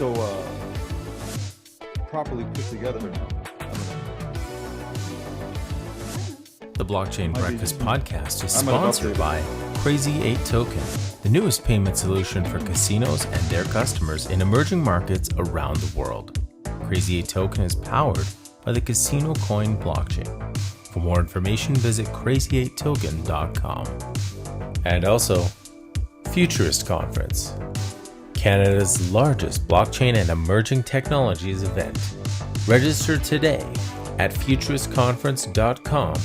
so properly put together now. I don't know. The Blockchain Breakfast podcast is I might have sponsored updated. by Crazy 8 Token, the newest payment solution for casinos and their customers in emerging markets around the world. Crazy 8 Token is powered by the Casino Coin blockchain. For more information, visit crazy8token.com. And also, Futurist Conference, Canada's largest blockchain and emerging technologies event. Register today at futuristconference.com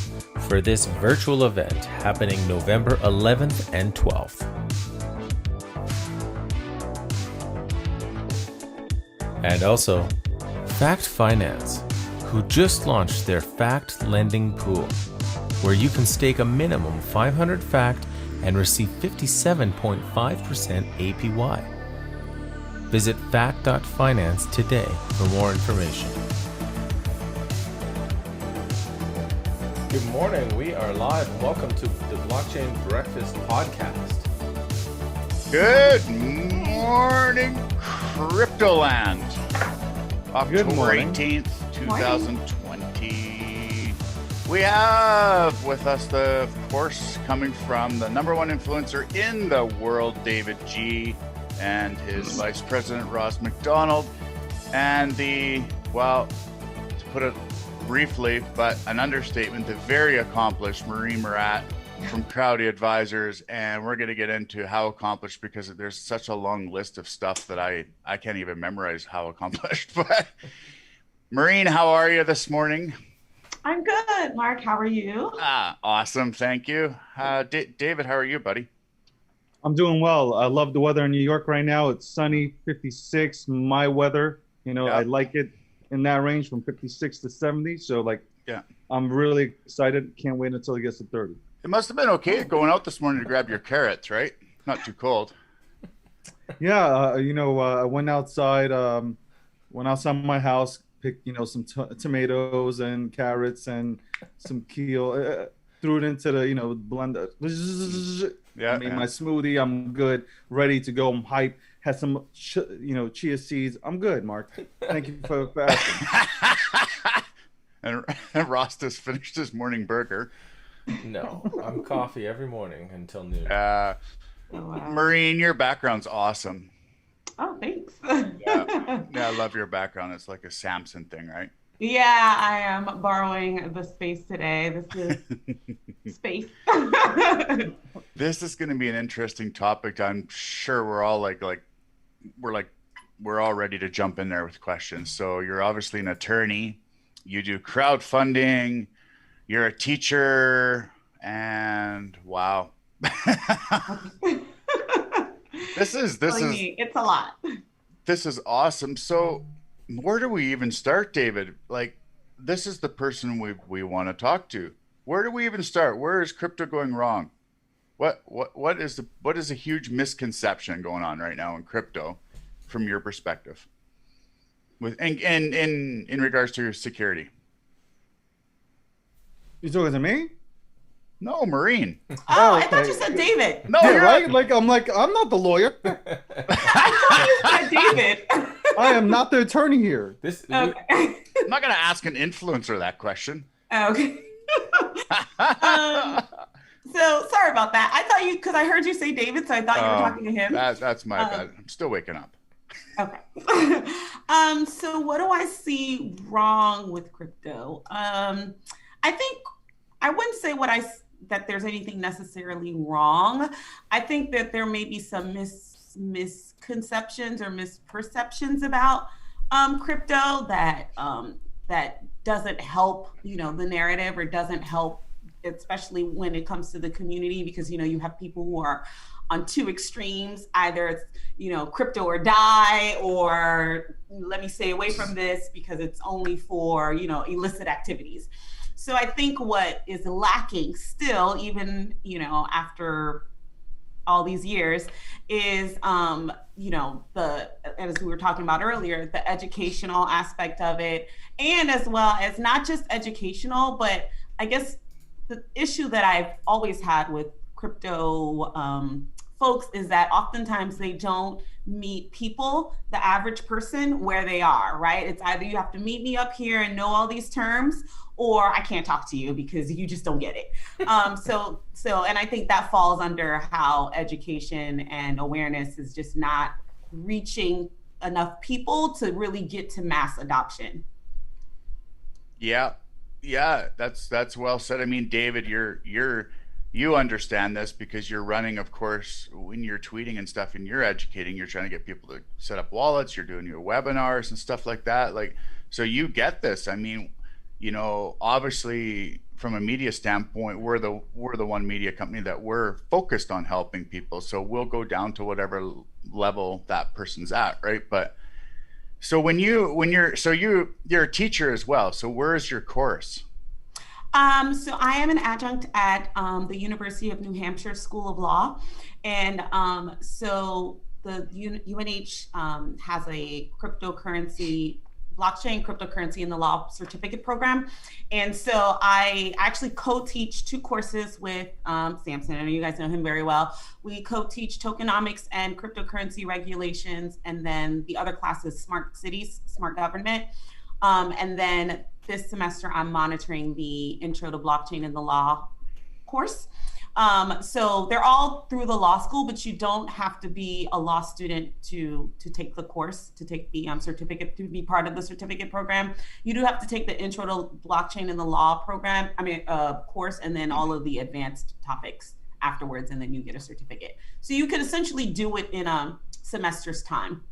for this virtual event happening November 11th and 12th. And also, Fact Finance, who just launched their Fact Lending Pool, where you can stake a minimum 500 Fact and receive 57.5% APY. Visit fact.finance today for more information. Good morning. We are live. Welcome to the Blockchain Breakfast podcast. Good morning, Cryptoland. October morning. 18th, 2020. We have with us, of course, coming from the number one influencer in the world, David G., and his Vice President, Ross McDonald, and to put it briefly, but an understatement, the very accomplished Maureen Murat from Crowdy Advisors. And we're going to get into how accomplished, because there's such a long list of stuff that I can't even memorize how accomplished. But Maureen, how are you this morning? I'm good. Mark, how are you? Awesome. Thank you. David, how are you, buddy? I'm doing well. I love the weather in New York right now. It's sunny, 56, my weather. You know, Yeah. I like it in that range from 56 to 70. So, Yeah. I'm really excited. Can't wait until it gets to 30. It must have been okay going out this morning to grab your carrots, right? Not too cold. Yeah, I went outside my house, picked, some tomatoes and carrots and some kale, threw it into the, blender. Yeah. Made my smoothie. I'm good, ready to go. I'm hyped. Had some, chia seeds. I'm good, Mark. Thank you for asking. And Ross just finished his morning burger. No, I'm coffee every morning until noon. Oh, wow. Maureen, your background's awesome. Oh, thanks. Yeah, I love your background. It's like a Samson thing, right? Yeah, I am borrowing the space today. This is space. This is going to be an interesting topic. I'm sure we're all we're all ready to jump in there with questions. So you're obviously an attorney. You do crowdfunding. You're a teacher, and wow. This is It's a lot. This is awesome. So where do we even start, David? Like, this is the person we want to talk to. Where do we even start? Where is crypto going wrong? What is a huge misconception going on right now in crypto from your perspective? With in regards to your security. You talking to me? No, Maureen. Oh, Oh, I thought okay. you said David. No, Yeah, you're right? I'm not the lawyer. I thought you said David. I am not the attorney here. Okay. I'm not going to ask an influencer that question. Okay. So sorry about that. I thought because I heard you say David, so I thought you were talking to him. That's my bad. I'm still waking up. Okay. So what do I see wrong with crypto? I think I wouldn't say that there's anything necessarily wrong. I think that there may be some misconceptions or misperceptions about crypto that doesn't help, the narrative, or doesn't help, especially when it comes to the community, because you have people who are on two extremes. Either it's crypto or die, or let me stay away from this because it's only for illicit activities. So I think what is lacking still, even after all these years, is as we were talking about earlier, the educational aspect of it, and as well as not just educational, but I guess the issue that I've always had with crypto folks is that oftentimes they don't meet people, the average person, where they are, right? It's either you have to meet me up here and know all these terms, or I can't talk to you because you just don't get it. And I think that falls under how education and awareness is just not reaching enough people to really get to mass adoption. Yeah, that's well said. I mean, David, you understand this because you're running, of course, when you're tweeting and stuff and you're educating, you're trying to get people to set up wallets, you're doing your webinars and stuff like that. Like, so you get this. I mean, obviously from a media standpoint, we're the one media company that we're focused on helping people. So we'll go down to whatever level that person's at, right? But so you're a teacher as well. So where is your course? So I am an adjunct at the University of New Hampshire School of Law, and so the UNH has a blockchain cryptocurrency in the law certificate program, and so I actually co-teach 2 courses with Samson. I know you guys know him very well. We co-teach tokenomics and cryptocurrency regulations, and then the other class is smart cities, smart government, and then this semester, I'm monitoring the Intro to Blockchain in the Law course. So they're all through the law school, but you don't have to be a law student to take the course, to take the certificate, to be part of the certificate program. You do have to take the Intro to Blockchain in the Law course, and then all of the advanced topics afterwards, and then you get a certificate. So you could essentially do it in a semester's time,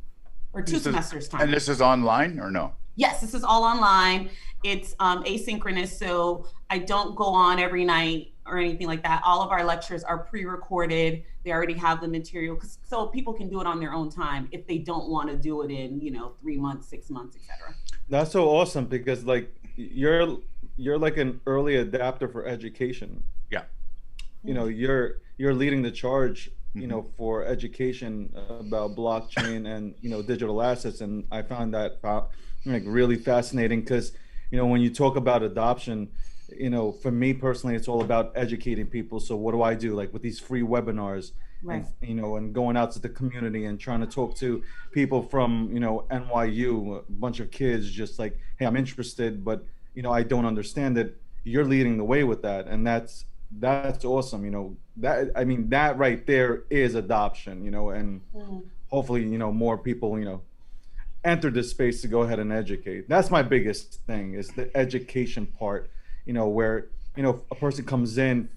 or 2 semesters time. And this is online or no? Yes, this is all online. It's asynchronous, so I don't go on every night or anything like that. All of our lectures are pre-recorded. They already have the material, so people can do it on their own time if they don't want to do it in 3 months, 6 months, etc. That's so awesome because like you're like an early adapter for education. Yeah. You're leading the charge, for education about blockchain and digital assets, and I found that like really fascinating because when you talk about adoption, for me personally, it's all about educating people. So what do I do, like with these free webinars, right? And going out to the community and trying to talk to people from NYU, a bunch of kids, just like, hey, I'm interested, but I don't understand it. You're leading the way with that, and that's awesome. That right there is adoption. And hopefully more people enter this space to go ahead and educate. That's my biggest thing, is the education part, where a person comes in,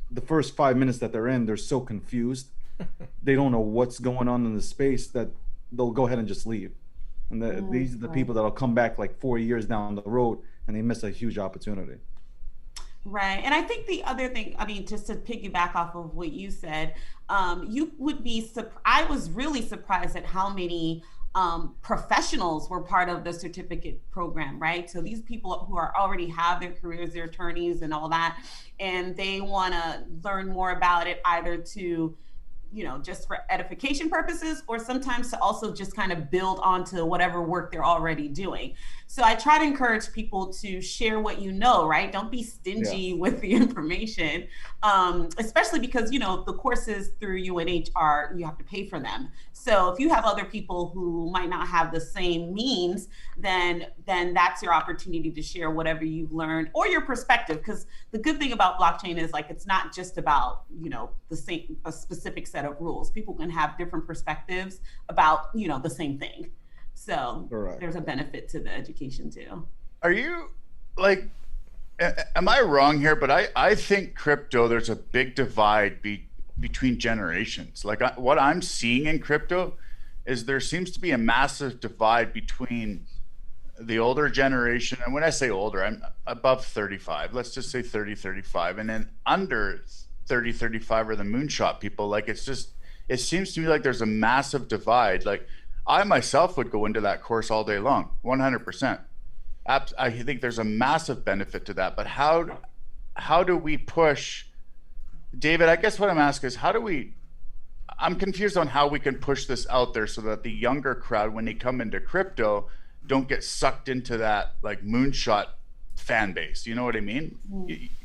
the first 5 minutes that they're in, they're so confused, they don't know what's going on in the space, that they'll go ahead and just leave. And these are the people that'll come back like 4 years down the road and they miss a huge opportunity. Right. And I think the other thing, just to piggyback off of what you said, you would be I was really surprised at how many professionals were part of the certificate program, right? So these people who already have their careers, their attorneys and all that, and they want to learn more about it, either to just for edification purposes, or sometimes to also just kind of build onto whatever work they're already doing. So I try to encourage people to share what right? Don't be stingy with the information, especially because, the courses through UNH you have to pay for them. So if you have other people who might not have the same means, then that's your opportunity to share whatever you've learned or your perspective. Because the good thing about blockchain is it's not just about, a specific set of rules. People can have different perspectives about, the same thing. So There's a benefit to the education too. Are you am I wrong here? But I think crypto, there's a big divide between generations. What I'm seeing in crypto is there seems to be a massive divide between the older generation. And when I say older, I'm above 35, let's just say 30, 35. And then under 30, 35 are the moonshot people. It seems to me like there's a massive divide. I myself would go into that course all day long, 100%. I think there's a massive benefit to that. But how do we push, David? I guess what I'm asking is I'm confused on how we can push this out there so that the younger crowd, when they come into crypto, don't get sucked into that moonshot fan base. You know what I mean?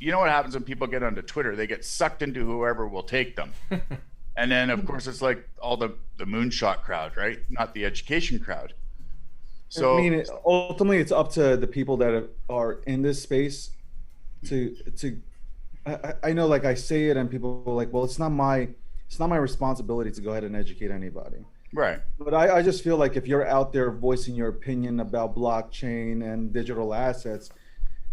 You know what happens when people get onto Twitter? They get sucked into whoever will take them. And then of course it's like all the moonshot crowd, right? Not the education crowd. So I mean, ultimately, it's up to the people that are in this space to. I know, like I say it, and people are like, "Well, it's not my responsibility to go ahead and educate anybody." right. But I just feel like if you're out there voicing your opinion about blockchain and digital assets,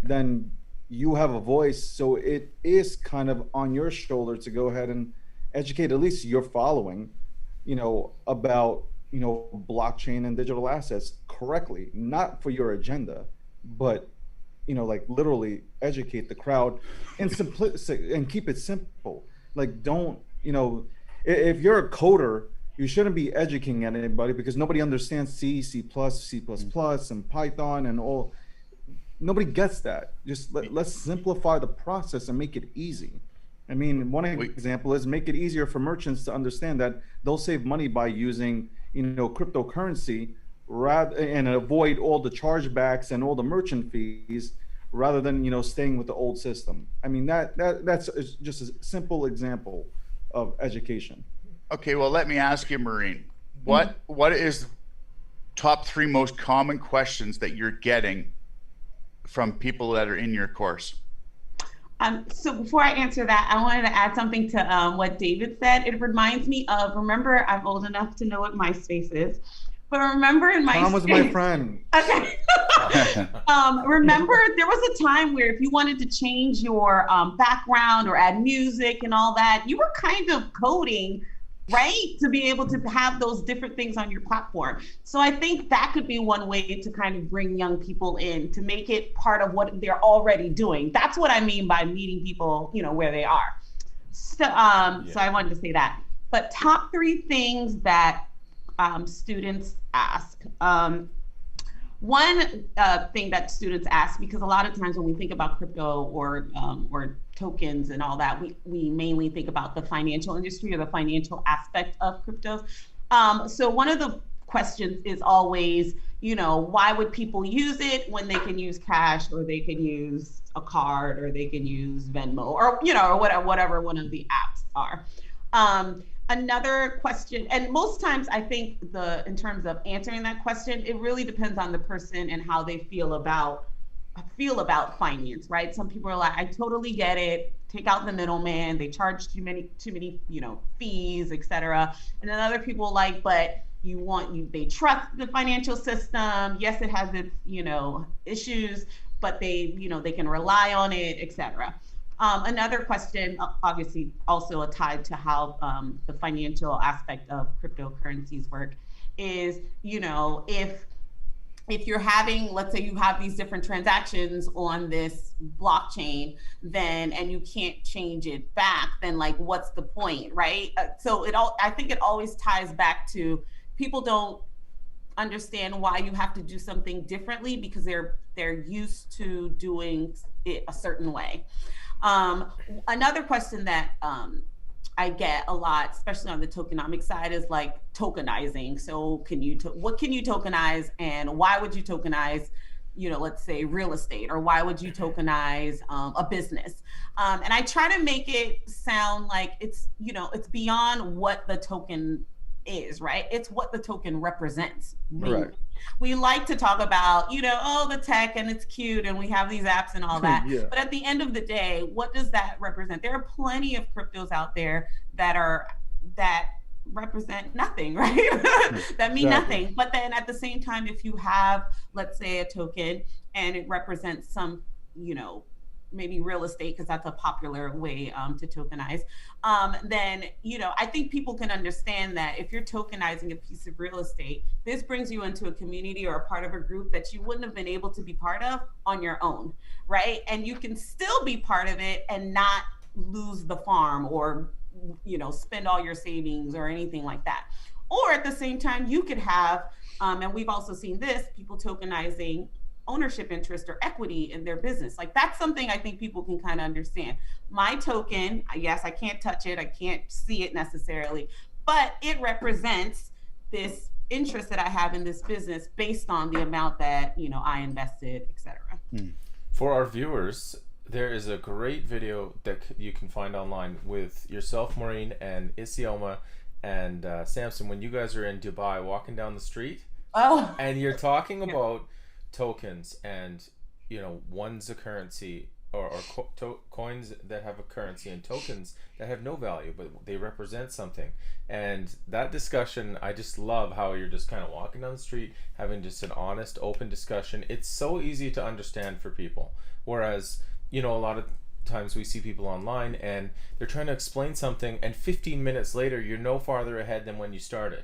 then you have a voice. So it is kind of on your shoulder to go ahead and educate at least your following, about, blockchain and digital assets correctly, not for your agenda, but, like literally educate the crowd and and keep it simple. Like, don't, if you're a coder, you shouldn't be educating anybody because nobody understands C, C++, C++, and Python and all. Nobody gets that. Just let's simplify the process and make it easy. I mean, one example is make it easier for merchants to understand that they'll save money by using, cryptocurrency and avoid all the chargebacks and all the merchant fees rather than, staying with the old system. I mean, that's just a simple example of education. Okay, well, let me ask you, Maureen, what is top 3 most common questions that you're getting from people that are in your course? So before I answer that, I wanted to add something to what David said. It reminds me of, remember, I'm old enough to know what MySpace is, but remember in MySpace. Tom was my friend. Okay. Remember, there was a time where if you wanted to change your background or add music and all that, you were kind of coding, right? To be able to have those different things on your platform. So I think that could be one way to kind of bring young people in, to make it part of what they're already doing. That's what I mean by meeting people, where they are. So, so I wanted to say that. But top 3 things that students ask. One thing that students ask, because a lot of times when we think about crypto or tokens and all that, we mainly think about the financial industry or the financial aspect of cryptos. So one of the questions is always, why would people use it when they can use cash, or they can use a card, or they can use Venmo, or or whatever one of the apps are. Another question, and most times I think in terms of answering that question, it really depends on the person and how they feel about finance, right? Some people are like, I totally get it. Take out the middleman. They charge too many, fees, etc. And then other people like, but they trust the financial system. Yes, it has its, issues, but they can rely on it, etc. Another question, obviously also tied to how the financial aspect of cryptocurrencies work, is, if you're having, let's say you have these different transactions on this blockchain, and you can't change it back, then like, what's the point, right? I think it always ties back to people don't understand why you have to do something differently because they're used to doing it a certain way. Another question that I get a lot, especially on the tokenomics side, is like tokenizing. So what can you tokenize, and why would you tokenize, let's say real estate, or why would you tokenize a business? And I try to make it sound like it's beyond what the token is, right? It's what the token represents. Right. We like to talk about, the tech, and it's cute, and we have these apps and all that. Yeah. But at the end of the day, what does that represent? There are plenty of cryptos out there that represent nothing, right? That mean nothing. But then at the same time, if you have, let's say, a token and it represents some, maybe real estate, because that's a popular way to tokenize, then, I think people can understand that if you're tokenizing a piece of real estate, this brings you into a community or a part of a group that you wouldn't have been able to be part of on your own, right? And you can still be part of it and not lose the farm, or, spend all your savings or anything like that. Or at the same time, you could have, and we've also seen this, people tokenizing ownership interest or equity in their business. Like, that's something I think people can kind of understand. My token, yes, I can't touch it, I can't see it necessarily, but it represents this interest that I have in this business based on the amount that I invested, etc. For our viewers, there is a great video that you can find online with yourself, Maureen, and Isioma and Samson when you guys are in Dubai walking down the street. Oh, And you're talking about tokens and, one's a currency or coins that have a currency and tokens that have no value, but they represent something. And that discussion, I just love how you're just kind of walking down the street, having just an honest, open discussion. It's so easy to understand for people. Whereas, a lot of times we see people online and they're trying to explain something, and 15 minutes later, you're no farther ahead than when you started.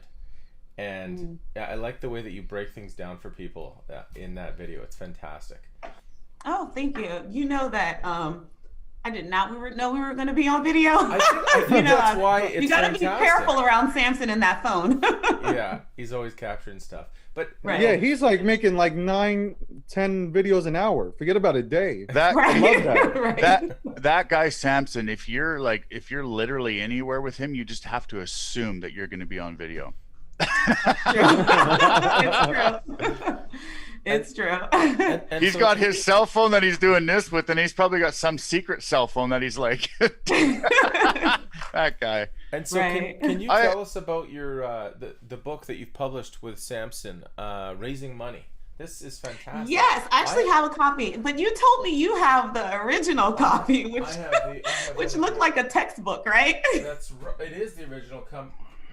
And I like the way that you break things down for people in that video. It's fantastic. oh, thank you. You know that I did not know we were going to be on video. I think that's why it's you got to fantastic. be careful around Samson and that phone. Yeah, he's always capturing stuff. But Right. Yeah, he's like making like 9, 10 videos an hour. Forget about a day. That Right. I love that. Right. that guy Samson, if you're literally anywhere with him, you just have to assume that you're going to be on video. It's true. It's true. and He's so got his cell phone that he's doing this with, and he's probably got some secret cell phone that he's like, that guy. And so Right. can you tell us about your the book that you've published with Samson, Raising Money? This is fantastic. Yes, I actually have a copy, but you told me you have the original copy, which I have which the- looked like a textbook, right? It is the original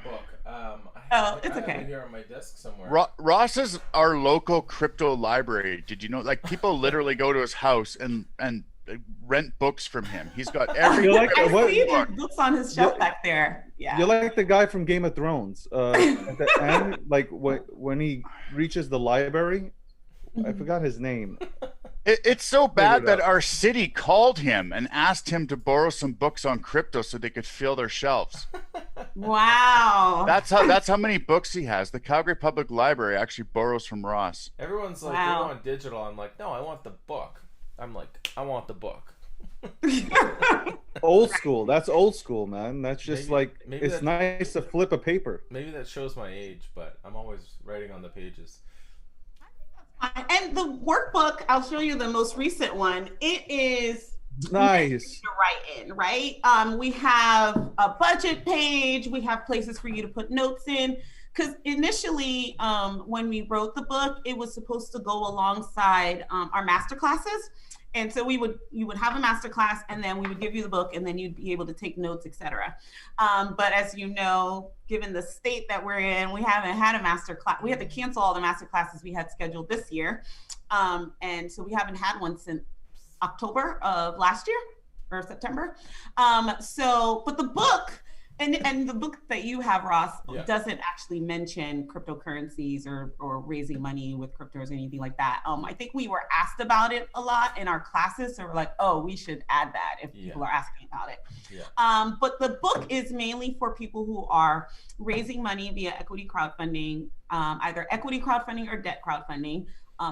book. It's I have okay. it here on my desk somewhere. Ross is our local crypto library. Did you know? Like, people literally go to his house and rent books from him. He's got every. You like I what? see the books on his shelf back there. Yeah. You're like the guy from Game of Thrones. At the end, like when he reaches the library, I forgot his name. It's so bad that up. our city called him and asked him to borrow some books on crypto so they could fill their shelves. Wow. That's how many books he has. The Calgary Public Library actually borrows from Ross. Everyone's like, Wow. they want digital. I'm like, no, I want the book. I'm like, I want the book. Old school. That's old school, man. That's just Maybe it's that- nice to flip a paper. Maybe that shows my age, but I'm always writing on the pages. And the workbook, I'll show you the most recent one. It is Nice. to write in, right? We have a budget page. We have places for you to put notes in. Because initially, when we wrote the book, it was supposed to go alongside our master classes. And so you would have a master class, and then we would give you the book, and then you'd be able to take notes, etc. But as you know, given the state that we're in, we haven't had a master class. We had to cancel all the master classes we had scheduled this year, and so we haven't had one since October of last year or September. But the book. And the book that you have, Ross, Yeah. doesn't actually mention cryptocurrencies or raising money with cryptos or anything like that. I think we were asked about it a lot in our classes, so we're like, oh, we should add that if people are asking about it. Yeah. But the book is mainly for people who are raising money via equity crowdfunding, either equity crowdfunding or debt crowdfunding.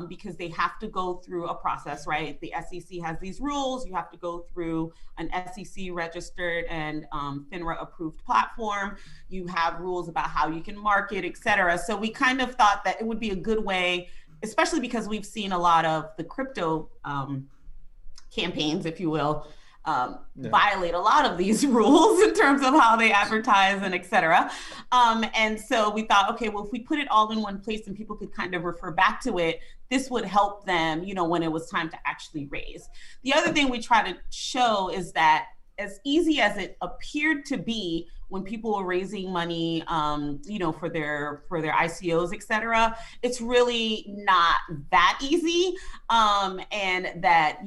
Because they have to go through a process, right? The SEC has these rules. You have to go through an SEC registered and FINRA approved platform. You have rules about how you can market, et cetera. So we kind of thought that it would be a good way, especially because we've seen a lot of the crypto campaigns, if you will, violate a lot of these rules in terms of how they advertise and et cetera. And so we thought, okay, well, if we put it all in one place and people could kind of refer back to it, this would help them, when it was time to actually raise. The other thing we try to show is that as easy as it appeared to be when people were raising money, for their ICOs, et cetera, it's really not that easy. And that,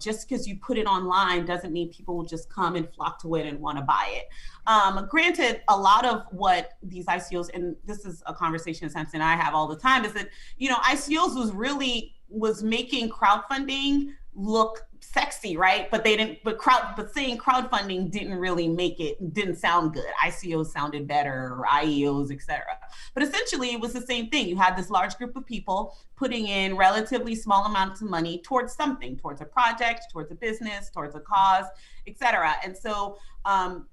just because you put it online doesn't mean people will just come and flock to it and want to buy it. Granted, a lot of what these ICOs, and this is a conversation Samson and I have all the time, is that, ICOs was making crowdfunding look sexy, right? But saying crowdfunding didn't sound good. ICOs sounded better, or IEOs, et cetera. But essentially it was the same thing. You had this large group of people putting in relatively small amounts of money towards something, towards a project, towards a business, towards a cause, et cetera. And so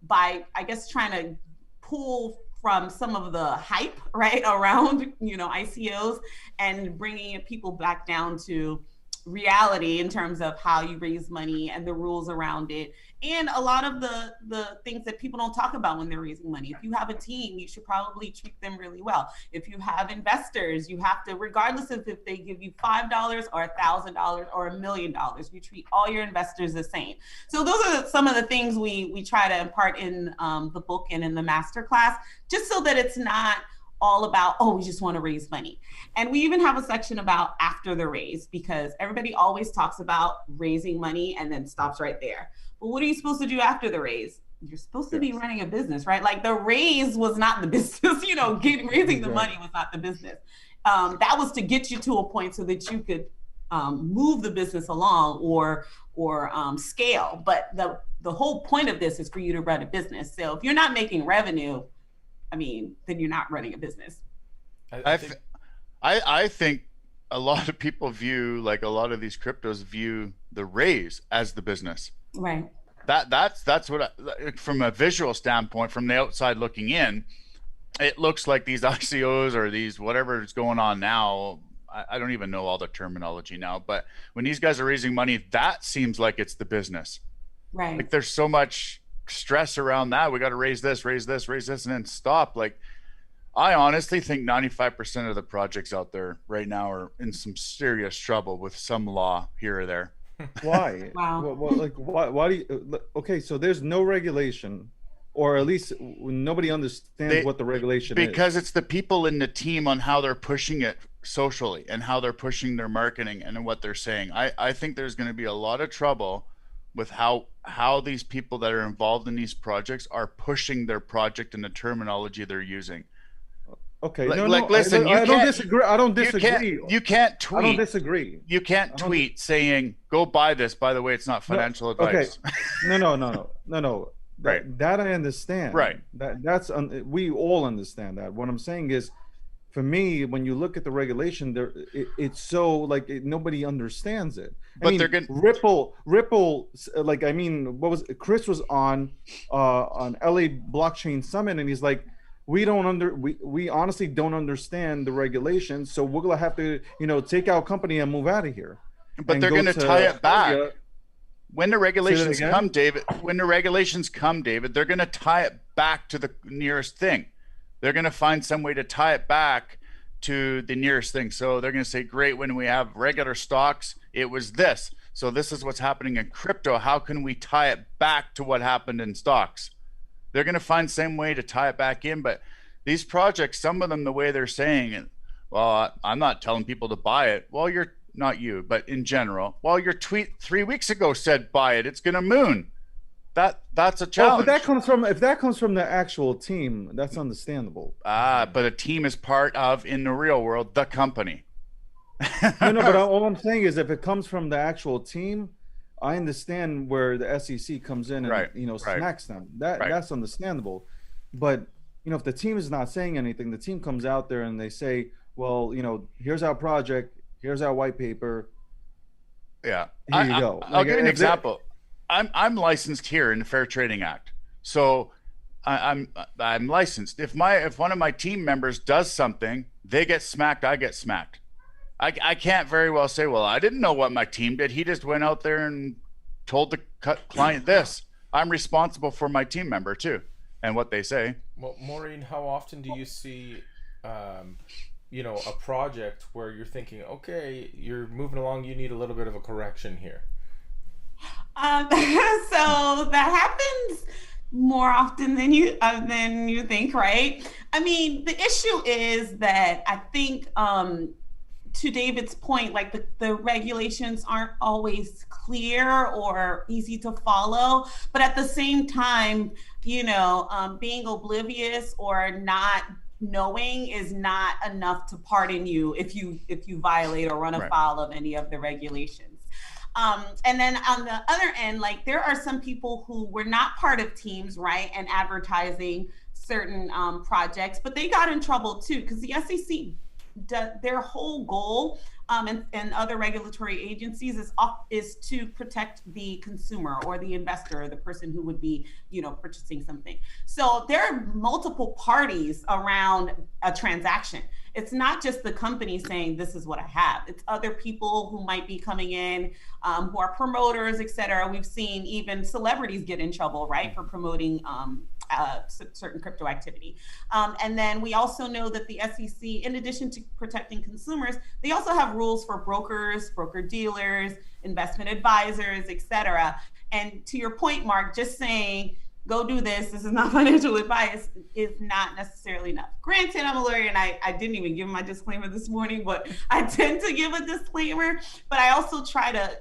by, I guess, trying to pull from some of the hype, right, around, ICOs and bringing people back down to reality in terms of how you raise money and the rules around it, and a lot of the things that people don't talk about when they're raising money. If you have a team, you should probably treat them really well. If you have investors, you have to, regardless of if they give you $5 or $1,000 or $1 million, you treat all your investors the same. So those are some of the things we try to impart in the book and in the masterclass, just so that it's not all about, oh, we just want to raise money. And we even have a section about after the raise, because everybody always talks about raising money and then stops right there. But what are you supposed to do after the raise? You're supposed to be running a business, right? Like the raise was not the business, raising the money was not the business. That was to get you to a point so that you could move the business along or scale. But the whole point of this is for you to run a business. So if you're not making revenue, then you're not running a business. I think a lot of people view, like a lot of these cryptos view the raise as the business. Right. That's what from a visual standpoint, from the outside looking in, it looks like these ICOs or these whatever is going on now. I don't even know all the terminology now, but when these guys are raising money, that seems like it's the business. Right. Like there's so much stress around that. We got to raise this, and then stop. Like, I honestly think 95% of the projects out there right now are in some serious trouble with some law here or there. Why? Wow. Why do you? Okay, so there's no regulation, or at least nobody understands what the regulation is. Because it's the people in the team on how they're pushing it socially and how they're pushing their marketing and what they're saying. I think there's going to be a lot of trouble with how these people that are involved in these projects are pushing their project and the terminology they're using. Okay, listen, I don't disagree. I don't disagree. You can't tweet. I don't disagree. You can't tweet saying, "Go buy this." By the way, it's not financial advice. Okay. No. Right. That I understand. Right. That's we all understand that. What I'm saying is, for me, when you look at the regulation, it's so like nobody understands it. But they're gonna Ripple. Like, what was Chris was on LA Blockchain Summit, and he's like, we honestly don't understand the regulations, so we're gonna have to take our company and move out of here. But they're gonna tie it back. When the regulations come, David, they're gonna tie it back to the nearest thing. They're going to find some way to tie it back to the nearest thing. So they're going to say, great, when we have regular stocks, it was this. So this is what's happening in crypto. How can we tie it back to what happened in stocks? They're going to find some way to tie it back in. But these projects, some of them, the way they're saying it, well, I'm not telling people to buy it. Well, you're not you, but in general, well, your tweet 3 weeks ago said buy it. It's going to moon. That's a challenge. But if that comes from the actual team, that's understandable. But a team is part of, in the real world, the company. No, but all I'm saying is, if it comes from the actual team, I understand where the SEC comes in and smacks them. That's understandable. But if the team is not saying anything, the team comes out there and they say, well, here's our project, here's our white paper. Yeah, here you go. I'll give you an example. I'm licensed here in the Fair Trading Act, so I'm licensed. If one of my team members does something, they get smacked, I get smacked. I can't very well say, well, I didn't know what my team did. He just went out there and told the client this. I'm responsible for my team member too, and what they say. Well, Maureen, how often do you see, a project where you're thinking, okay, you're moving along, you need a little bit of a correction here? So that happens more often than you think, right? The issue is that I think, to David's point, like the regulations aren't always clear or easy to follow, but at the same time, being oblivious or not knowing is not enough to pardon you if you violate or run afoul of any of the regulations. And then on the other end, like there are some people who were not part of teams, right, and advertising certain projects, but they got in trouble too, because the SEC, their whole goal and other regulatory agencies is to protect the consumer or the investor or the person who would be, purchasing something. So there are multiple parties around a transaction. it's not just the company saying this is what I have. It's other people who might be coming in, who are promoters, et cetera. We've seen even celebrities get in trouble, right, for promoting certain crypto activity. And then we also know that the SEC, in addition to protecting consumers, they also have rules for brokers, broker dealers, investment advisors, et cetera. And to your point, Mark, just saying, go do this is not financial advice is not necessarily enough. Granted, I'm a lawyer and I didn't even give my disclaimer this morning, but I tend to give a disclaimer, but I also try to,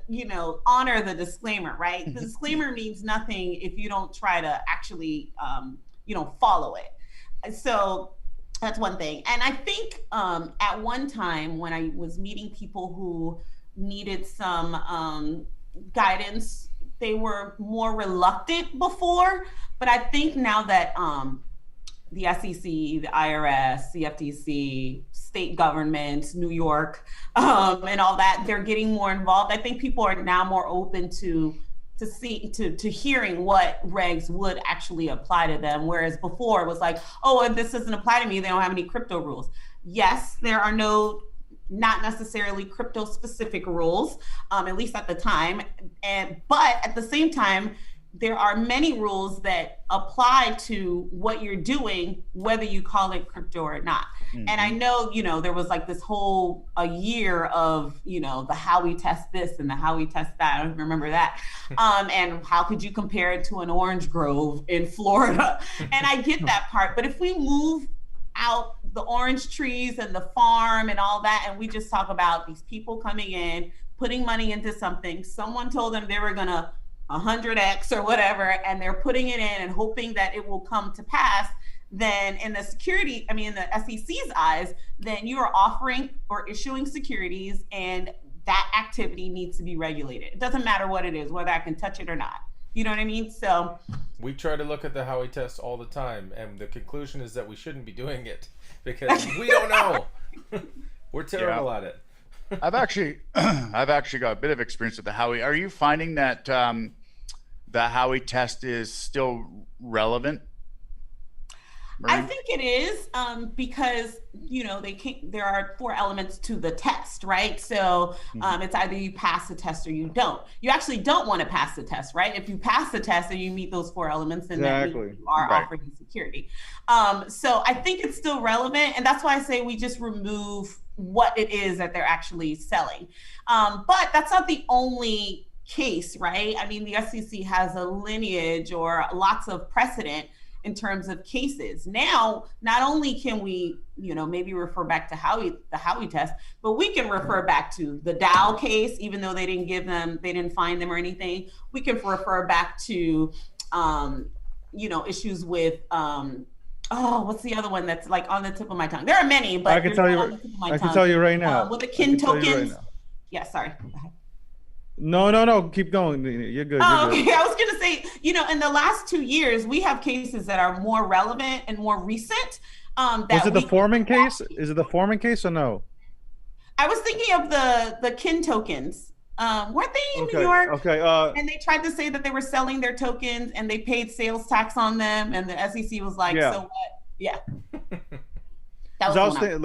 honor the disclaimer, right? The disclaimer means nothing if you don't try to actually, follow it. So that's one thing. And I think at one time when I was meeting people who needed some guidance, they were more reluctant before, but I think now that the SEC, the IRS, the FTC, state governments, New York, and all that, they're getting more involved. I think people are now more open to hearing what regs would actually apply to them, whereas before it was like, oh, if this doesn't apply to me, they don't have any crypto rules. Yes, there are not necessarily crypto specific rules, at least at the time. But at the same time, there are many rules that apply to what you're doing, whether you call it crypto or not. Mm-hmm. And I know, there was like this whole a year of, the how we test this and the how we test that. I don't remember that. And how could you compare it to an orange grove in Florida? And I get that part. But if we move out the orange trees and the farm and all that, and we just talk about these people coming in, putting money into something, someone told them they were gonna 100x or whatever, and they're putting it in and hoping that it will come to pass, then in the SEC's eyes, then you are offering or issuing securities, and that activity needs to be regulated. It doesn't matter what it is, whether I can touch it or not. You know what I mean? So we try to look at the Howey test all the time, and the conclusion is that we shouldn't be doing it because we don't know. We're terrible at it. I've actually got a bit of experience with the Howey. Are you finding that the Howey test is still relevant? Maureen? I think it is because there are 4 elements to the test, right? So it's either you pass the test or you don't. You actually don't want to pass the test, right? If you pass the test and you meet those 4 elements, then that means you are offering security. So I think it's still relevant, and that's why I say we just remove what it is that they're actually selling. But that's not the only case, right? I mean, the SEC has a lineage or lots of precedent in terms of cases. Now, not only can we, maybe refer back to the Howey test, but we can refer back to the Dow case, even though they didn't find them or anything. We can refer back to, issues with, what's the other one that's like on the tip of my tongue? There are many, but I can tell you right now. With the kin tokens. Yeah, sorry. Go ahead. No, keep going. You're good. Oh, okay. I was gonna say, in the last 2 years, we have cases that are more relevant and more recent. Was it the Foreman case? Is it the Foreman case or no? I was thinking of the kin tokens. Weren't they in New York? Okay. And they tried to say that they were selling their tokens and they paid sales tax on them, and the SEC was like, "So what?" Yeah. That was I was thinking,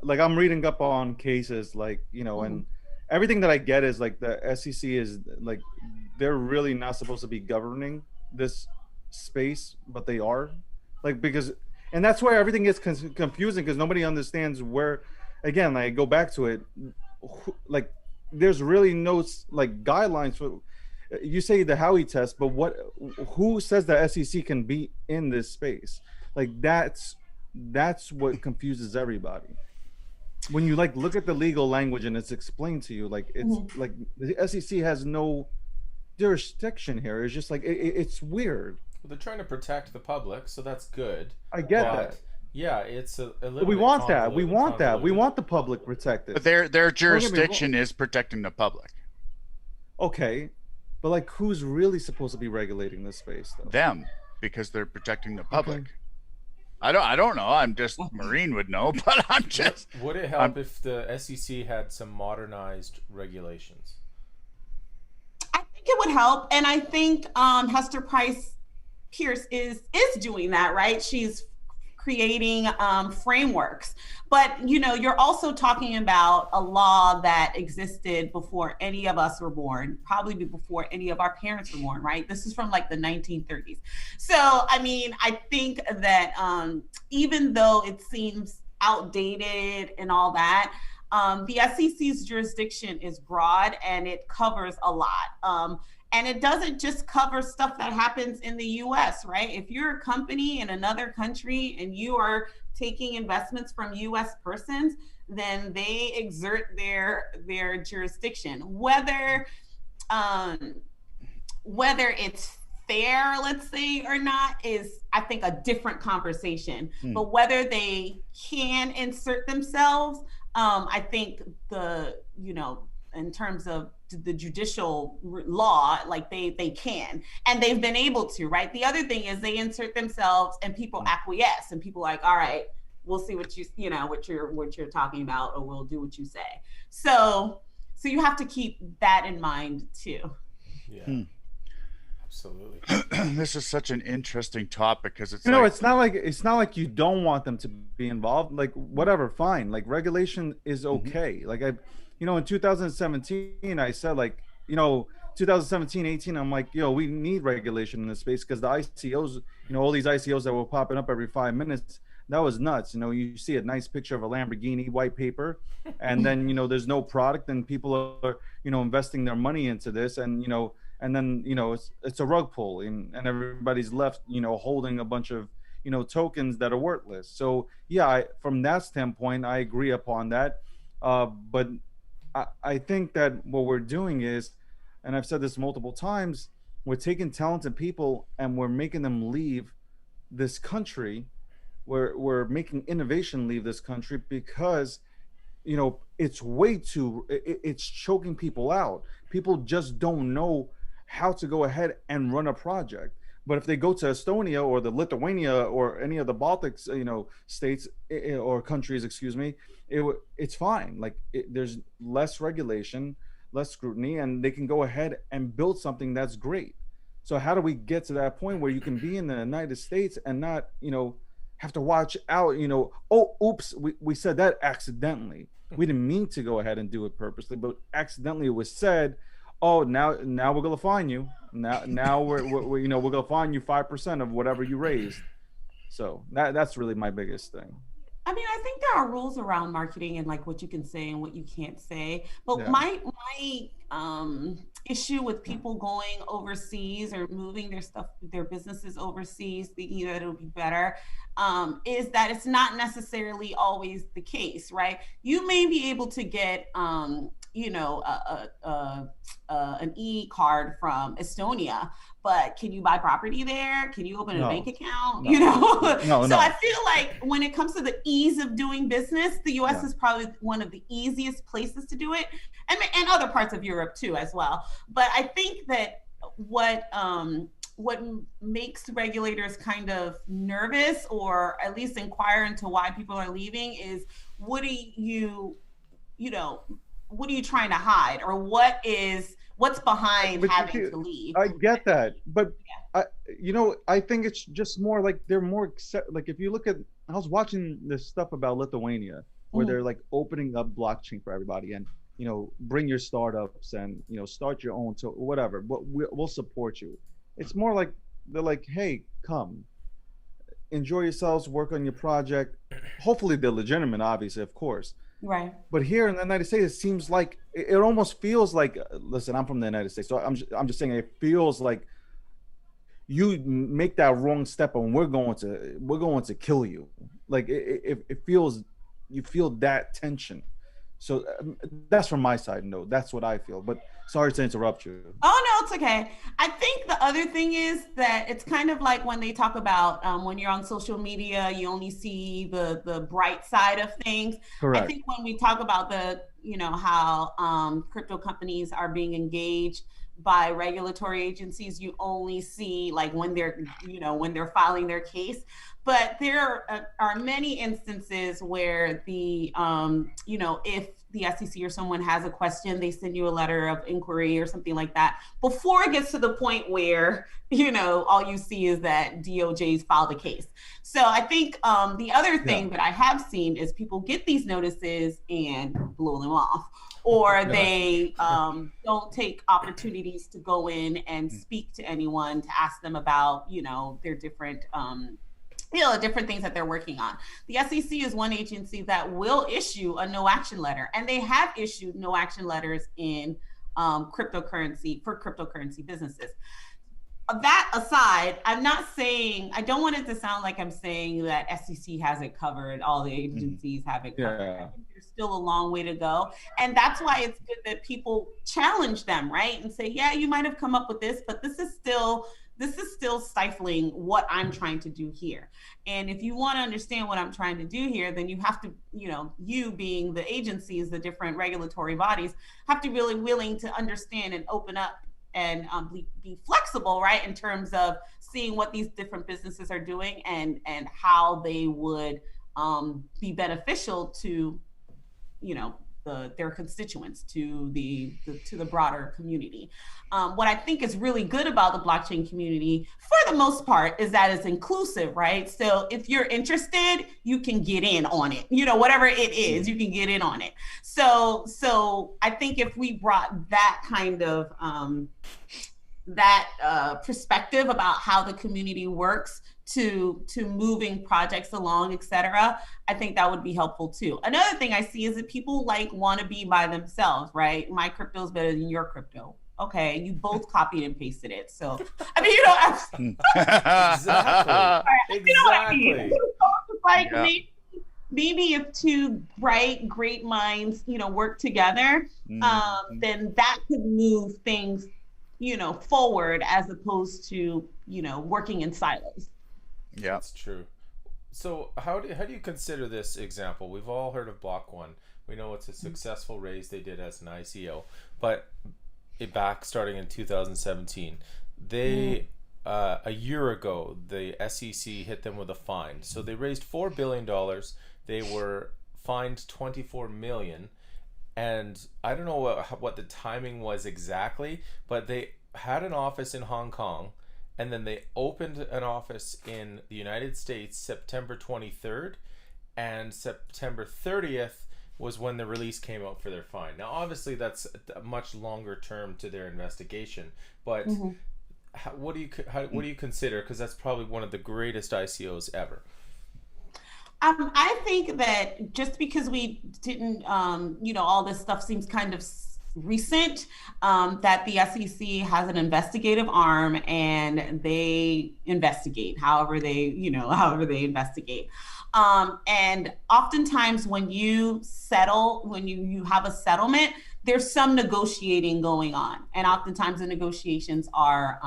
like I'm reading up on cases, and everything that I get is like the SEC is like they're really not supposed to be governing this space, but they are, and that's where everything gets confusing because nobody understands where. Again, I go back to it, there's really no guidelines for. You say the Howey test, but who says the SEC can be in this space? That's what confuses everybody. When you look at the legal language and it's explained to you, the SEC has no jurisdiction here. It's just it's weird. Well, they're trying to protect the public, so that's good. I get that. Yeah, it's a little. We want that. We want that. We want the public protected. But their jurisdiction is protecting the public. Okay, but who's really supposed to be regulating this space, though? Them, because they're protecting the public. Okay. I don't know. I'm just Maureen would know, but I'm just. Would it help if the SEC had some modernized regulations? I think it would help, and I think Hester Price Pierce is doing that, right? She's creating frameworks. But, you know, you're also talking about a law that existed before any of us were born, probably before any of our parents were born, right? This is from like the 1930s. So, I mean, I think that even though it seems outdated and all that, the SEC's jurisdiction is broad and it covers a lot. And it doesn't just cover stuff that happens in the US, right? If you're a company in another country and you are taking investments from US persons, then they exert their jurisdiction. Whether it's fair, let's say, or not is, I think, a different conversation. But whether they can insert themselves, I think in terms of the judicial law, like they can, and they've been able to, right? The other thing is they insert themselves and people acquiesce, and people like, all right, we'll see what what you're talking about, or we'll do what you say. So you have to keep that in mind too. Yeah. Absolutely. This is such an interesting topic because it's it's not like you don't want them to be involved. Like, whatever, fine. Like, regulation is okay. Like, in 2017, I said, like, 2017, 18, I'm like, we need regulation in this space, because the ICOs, all these ICOs that were popping up every 5 minutes, that was nuts. You see a nice picture of a Lamborghini white paper, and then, there's no product, and people are, investing their money into this, and, then, it's a rug pull, and everybody's left, holding a bunch of, tokens that are worthless. So yeah, from that standpoint, I agree upon that. But I think that what we're doing is, and I've said this multiple times, we're taking talented people and we're making them leave this country. We're making innovation leave this country because, it's it's choking people out. People just don't know how to go ahead and run a project. But if they go to Estonia or the Lithuania or any of the Baltics, states or countries, excuse me, it's fine. Like, there's less regulation, less scrutiny, and they can go ahead and build something that's great. So how do we get to that point where you can be in the United States and not, have to watch out, oh, oops, we said that accidentally. We didn't mean to go ahead and do it purposely, but accidentally it was said, oh, now we're gonna fine you. Now we're gonna fine you 5% of whatever you raised. So that's really my biggest thing. I mean, I think there are rules around marketing and like what you can say and what you can't say. But Yeah. my issue with people going overseas or moving their businesses overseas, thinking that it'll be better, is that it's not necessarily always the case, right? You may be able to get an e-card from Estonia, but can you buy property there? Can you open a bank account? No. So I feel like when it comes to the ease of doing business, the US is probably one of the easiest places to do it, and other parts of Europe too as well. But I think that what makes regulators kind of nervous, or at least inquire into why people are leaving, is what are you trying to hide, or what's behind having to leave? I get that, but I think it's just more like they're more like, if you look at, I was watching this stuff about Lithuania where they're like opening up blockchain for everybody, and bring your startups and start your own, so whatever, but we'll support you. It's more like they're like, hey, come enjoy yourselves, work on your project. Hopefully they're legitimate, obviously, of course. Right. But here in the United States, it seems like it almost feels like, listen, I'm from the United States, so I'm just saying, it feels like you make that wrong step and we're going to kill you. Like, it feels, you feel that tension. So that's from my side. No, that's what I feel. But sorry to interrupt you. Oh, no, it's okay. I think the other thing is that it's kind of like when they talk about when you're on social media, you only see the bright side of things. Correct. I think when we talk about how crypto companies are being engaged by regulatory agencies, you only see like when they're filing their case. But there are many instances where if the SEC or someone has a question, they send you a letter of inquiry or something like that before it gets to the point where, all you see is that DOJ's filed a case. So I think the other thing that I have seen is people get these notices and blow them off, or they don't take opportunities to go in and speak to anyone to ask them about, their different different things that they're working on. The SEC is one agency that will issue a no action letter, and they have issued no action letters in cryptocurrency businesses. That aside, I don't want it to sound like I'm saying that SEC has it covered, all the agencies have it covered. I think there's still a long way to go. And that's why it's good that people challenge them, right? And say, yeah, you might have come up with this, but this is still stifling what I'm trying to do here. And if you want to understand what I'm trying to do here, then you have to, you being the agencies, the different regulatory bodies, have to be really willing to understand and open up and be flexible, right, in terms of seeing what these different businesses are doing and how they would be beneficial to, their constituents, to the broader community. What I think is really good about the blockchain community, for the most part, is that it's inclusive, right? So if you're interested, you can get in on it. Whatever it is, you can get in on it. So I think if we brought that kind of perspective about how the community works to moving projects along, et cetera, I think that would be helpful too. Another thing I see is that people want to be by themselves, right? My crypto is better than your crypto. Okay, you both copied and pasted it. So, I mean, exactly. You know what I mean? It's maybe if two great minds, work together, then that could move things, forward, as opposed to, working in silos. Yeah, that's true. So how do you consider this example? We've all heard of Block One. We know it's a successful raise they did as an ICO, but back starting in 2017, they a year ago the SEC hit them with a fine. So they raised $4 billion. They were fined $24 million, and I don't know what the timing was exactly, but they had an office in Hong Kong. And then they opened an office in the United States September 23rd, and September 30th was when the release came out for their fine. Now, obviously, that's a much longer term to their investigation, but what do you consider? Because that's probably one of the greatest ICOs ever. I think that just because we didn't, all this stuff seems kind of recent, that the SEC has an investigative arm and they investigate however they investigate. And oftentimes when you settle, when you have a settlement, there's some negotiating going on. And oftentimes the negotiations are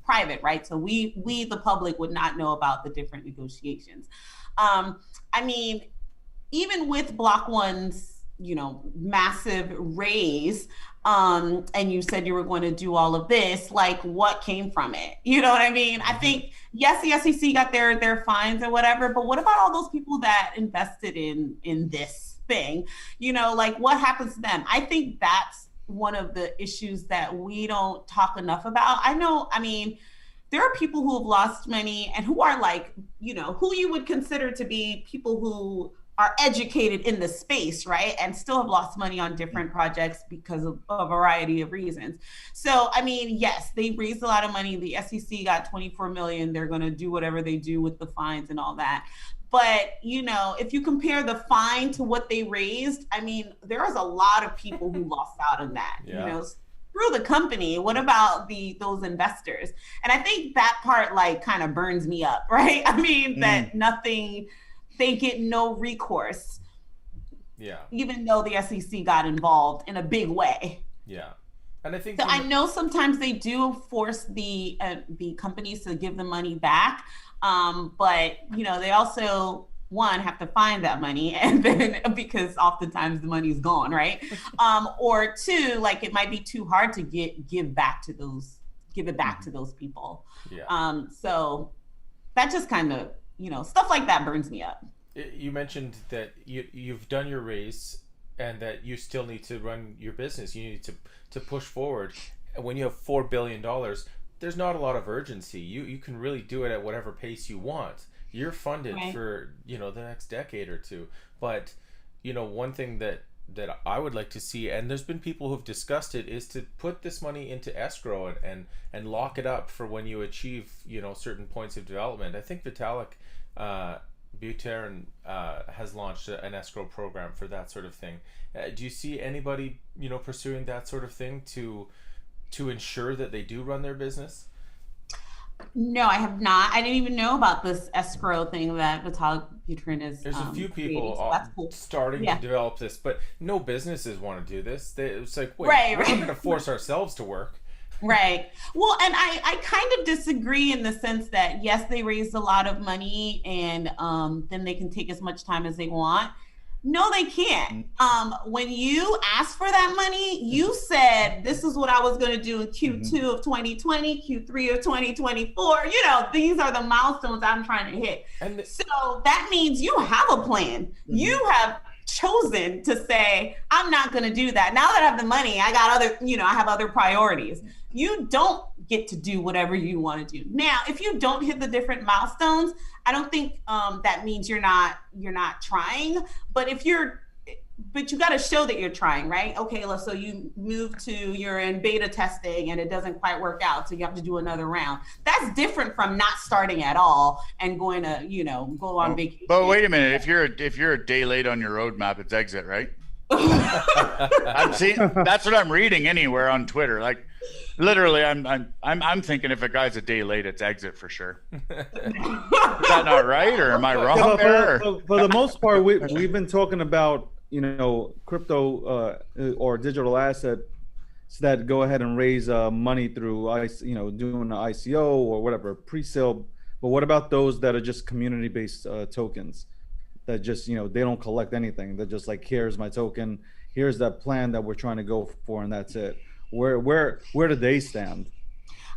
private, right? So we, the public, would not know about the different negotiations. I mean, even with Block One's massive raise, and you said you were going to do all of this, what came from it? You know what I mean? I think, yes, the SEC got their fines or whatever, but what about all those people that invested in this thing? What happens to them? I think that's one of the issues that we don't talk enough about. There are people who have lost money and who are who you would consider to be people who are educated in the space, right? And still have lost money on different projects because of a variety of reasons. So, yes, they raised a lot of money. The SEC got 24 million. They're going to do whatever they do with the fines and all that. But, if you compare the fine to what they raised, there was a lot of people who lost out on that, through the company. What about those investors? And I think that part kind of burns me up, right? That nothing, they get no recourse. Yeah. Even though the SEC got involved in a big way. Yeah. And I think so. I know sometimes they do force the companies to give the money back, but they also have to find that money, and then because oftentimes the money's gone, right? Or two, it might be too hard to give it back to those people. Yeah. So that just kind of stuff like that burns me up. You mentioned that you've done your raise and that you still need to run your business. You need to push forward. When you have $4 billion, there's not a lot of urgency. You can really do it at whatever pace you want. You're funded Right. for the next decade or two. But one thing that I would like to see, and there's been people who've discussed it, is to put this money into escrow and lock it up for when you achieve certain points of development. I think Vitalik Buterin has launched an escrow program for that sort of thing. Do you see anybody pursuing that sort of thing to ensure that they do run their business? No, I have not. I didn't even know about this escrow thing that Vitalik Buterin is. There's a few people so that's cool. starting Yeah. to develop this, but no businesses want to do this. It's like, wait, Right, we're right. not going to force ourselves to work. Right. Well, and I kind of disagree in the sense that yes, they raised a lot of money and then they can take as much time as they want. No, they can't. When you asked for that money, you said this is what I was going to do in Q2 of 2020, Q3 of 2024. These are the milestones I'm trying to hit. And So that means you have a plan. You have chosen to say, I'm not going to do that. Now that I have the money, I got I have other priorities. You don't get to do whatever you want to do. Now, if you don't hit the different milestones, I don't think that means you're not trying. But you got to show that you're trying, right? Okay, so you you're in beta testing and it doesn't quite work out, so you have to do another round. That's different from not starting at all and going to go on vacation. But wait a minute, if you're a day late on your roadmap, it's exit, right? I'm seeing that's what I'm reading anywhere on Twitter. Like literally, I'm thinking if a guy's a day late, it's exit for sure. Is that not right, or am I wrong there? For the most part, we've been talking about crypto or digital assets that go ahead and raise money through doing an ICO or whatever pre-sale. But what about those that are just community-based tokens that just they don't collect anything? They're just like, here's my token, here's that plan that we're trying to go for, and that's it. Where do they stand?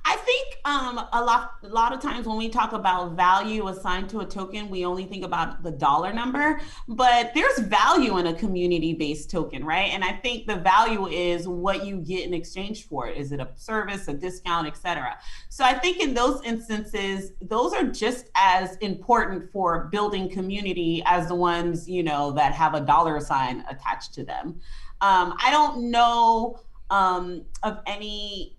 I think a lot of times when we talk about value assigned to a token, we only think about the dollar number, but there's value in a community-based token, right? And I think the value is what you get in exchange for it. Is it a service, a discount, etc.? So I think in those instances, those are just as important for building community as the ones that have a dollar sign attached to them. I don't know of any.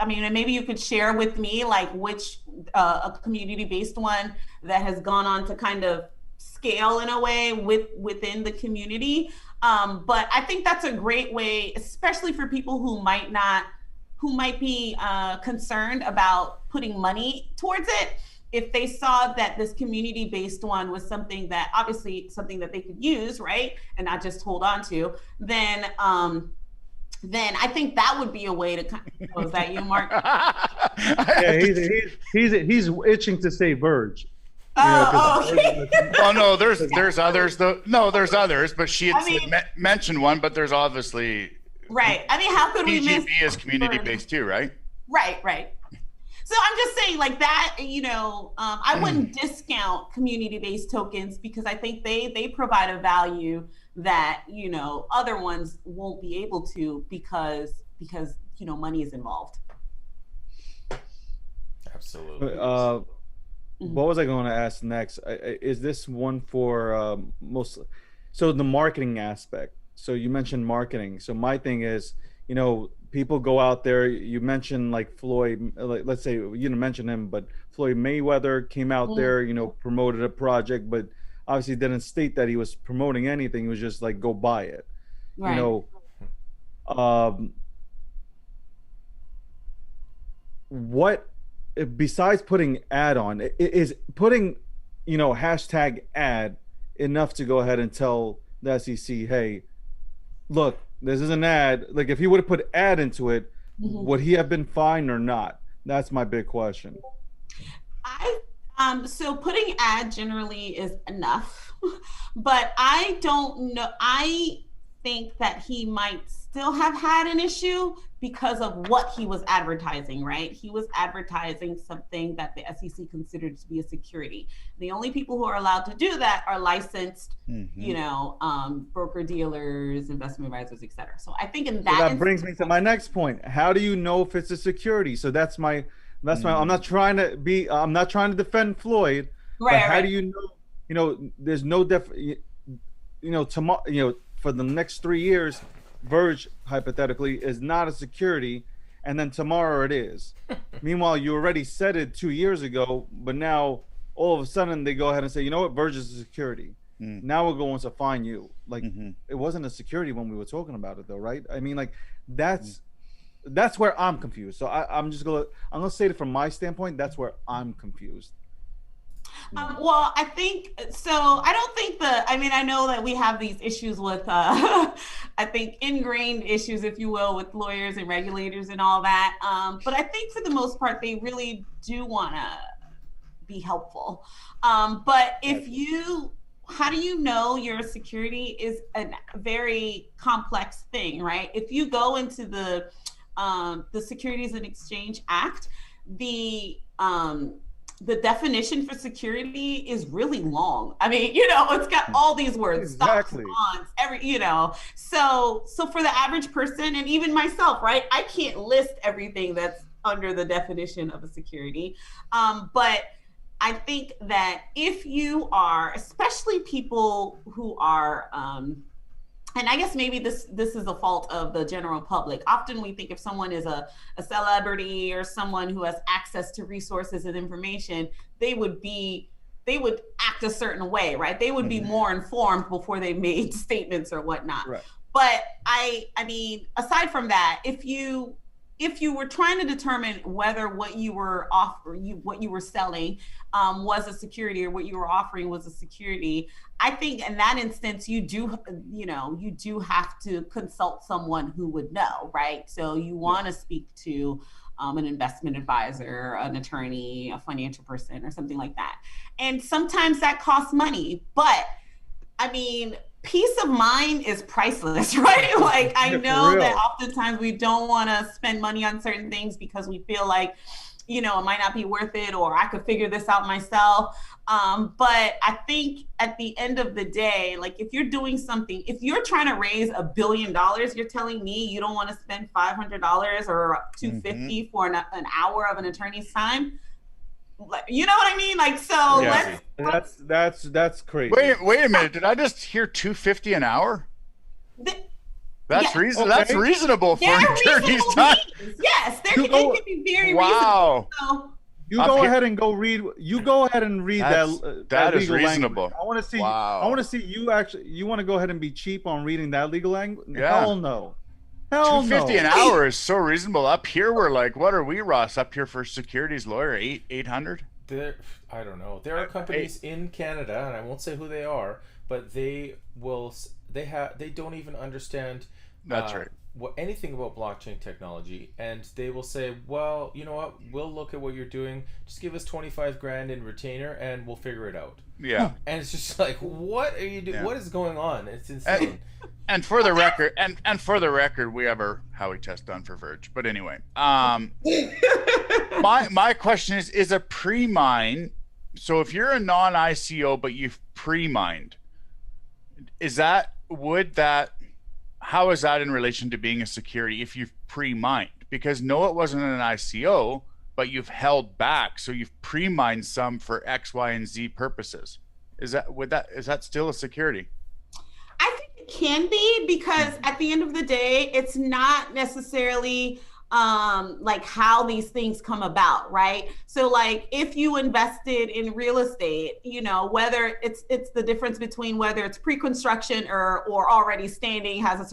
And maybe you could share with me like which a community-based one that has gone on to kind of scale in a way within the community. But I think that's a great way, especially for people who might be concerned about putting money towards it. If they saw that this community-based one was something that they could use, right, and not just hold on to, then I think that would be a way to is that you, Mark? Yeah, he's itching to say Verge. Okay. Oh no, there's others though. No, there's others, but she had mentioned one, but there's obviously right. How could we miss? PGB is community based too, right? Right. So I'm just saying like that, I wouldn't discount community-based tokens because I think they provide a value that, other ones won't be able to because money is involved. Absolutely. What was I going to ask next? Is this one for mostly? So the marketing aspect. So you mentioned marketing. So my thing is, people go out there. You mentioned like Floyd, let's say you didn't mention him, but Floyd Mayweather came out there, promoted a project, but obviously didn't state that he was promoting anything. He was just like, go buy it. Right. What besides putting ad on, is putting hashtag ad enough to go ahead and tell the SEC, hey, look, this is an ad? Like if he would have put ad into it, would he have been fined or not? That's my big question. So putting ad generally is enough, but I don't know. I think that he might still have had an issue because of what he was advertising, right? He was advertising something that the SEC considered to be a security. The only people who are allowed to do that are licensed, broker dealers, investment advisors, et cetera. So I think in that, so that brings me to my next point. How do you know if it's a security? So that's my I'm not trying to defend Floyd, but how do you know? There's no tomorrow, for the next 3 years, Verge hypothetically is not a security, and then tomorrow it is. Meanwhile, you already said it 2 years ago, but now all of a sudden they go ahead and say, you know what, Verge is a security. Now we're going to fine you. Like, it wasn't a security when we were talking about it, though, right? I mean, like, that's where I'm confused. So I'm gonna say it from my standpoint. That's where I'm confused. Well, I think so. I don't think I know that we have these issues with, I think, ingrained issues, if you will, with lawyers and regulators and all that. But I think for the most part, they really do want to be helpful. But how do you know your security is a very complex thing, right? If you go into the Securities and Exchange Act, the definition for security is really long. I mean, it's got all these words, exactly. Stocks, bonds, So for the average person, and even myself, right, I can't list everything that's under the definition of a security. But I think that if you are, especially people who are, and I guess maybe this is a fault of the general public. Often we think if someone is a celebrity or someone who has access to resources and information, they would act a certain way, right? They would be more informed before they made statements or whatnot. Right. But I mean, aside from that, if you were trying to determine whether what you were what you were selling was a security, or what you were offering was a security, I think in that instance you do have to consult someone who would know, right? So you want to speak to an investment advisor, an attorney, a financial person, or something like that. And sometimes that costs money, but I mean, peace of mind is priceless, right? Like, I know that oftentimes we don't want to spend money on certain things because we feel like, it might not be worth it, or I could figure this out myself. But I think at the end of the day, like, if you're doing something, if you're trying to raise $1 billion, you're telling me you don't want to spend $500 or $250 for an hour of an attorney's time. You know what I mean? Like, so that's crazy. Wait a minute. Did I just hear $250 an hour? That's reasonable. That's reasonable for an attorney's time. Yes, it can be very reasonable. So, you go ahead and read that is legal reasonable. Language. I want to see. Wow. I want to see you want to go ahead and be cheap on reading that legal language? Yeah. Hell no. $250 an hour is so reasonable. Up here, we're like, what are we, Ross? Up here for securities lawyer, 800. I don't know. There are companies in Canada, and I won't say who they are, but they don't even understand. That's right. Anything about blockchain technology, and they will say, well, you know what, we'll look at what you're doing, just give us 25 grand in retainer and we'll figure it out. Yeah. And it's just like, what are you doing? Yeah. What is going on? It's insane. And for the record, we have our Howey test done for Verge. But anyway, my question is a pre-mine. So if you're a non-ICO but you've pre-mined, how is that in relation to being a security if you've pre-mined? Because no, it wasn't an ICO, but you've held back, so you've pre-mined some for X, Y, and Z purposes. Is that still a security? I think it can be, because at the end of the day, it's not necessarily like how these things come about, right? So like if you invested in real estate, whether it's the difference between whether it's pre-construction or already standing, has a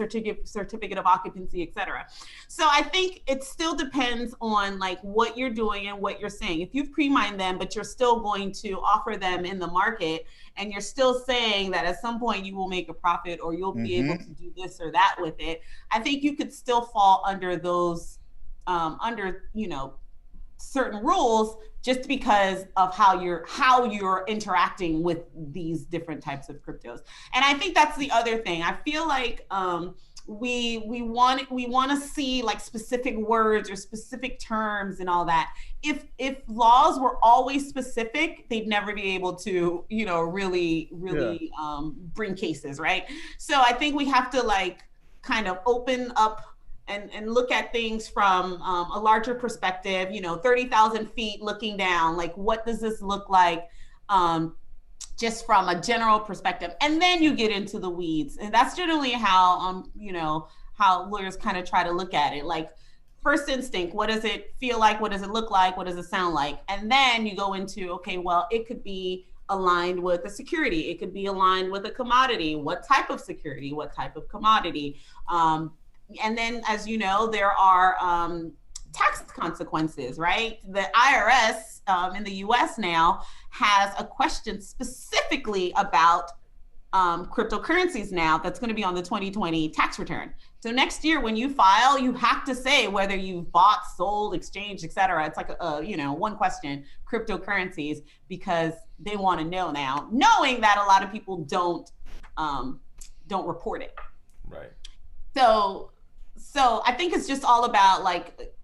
certificate of occupancy, etc. So I think it still depends on like what you're doing and what you're saying. If you've pre-mined them, but you're still going to offer them in the market, and you're still saying that at some point you will make a profit or you'll be able to do this or that with it, I think you could still fall under those certain rules just because of how you're interacting with these different types of cryptos. And I think that's the other thing. I feel like we want to see like specific words or specific terms and all that. If laws were always specific, they'd never be able to, really bring cases, right? So I think we have to like kind of open up and look at things from a larger perspective, 30,000 feet looking down, like what does this look like, just from a general perspective. And then you get into the weeds. And that's generally how, how lawyers kind of try to look at it. Like first instinct, what does it feel like? What does it look like? What does it sound like? And then you go into, okay, well, it could be aligned with a security. It could be aligned with a commodity. What type of security? What type of commodity? And then, as you know, there are tax consequences, right? The IRS in the US now has a question specifically about cryptocurrencies now that's going to be on the 2020 tax return. So next year when you file, you have to say whether you've bought, sold, exchanged, et cetera. It's like, one question, cryptocurrencies, because they want to know now, knowing that a lot of people don't report it. Right. So I think it's just all about like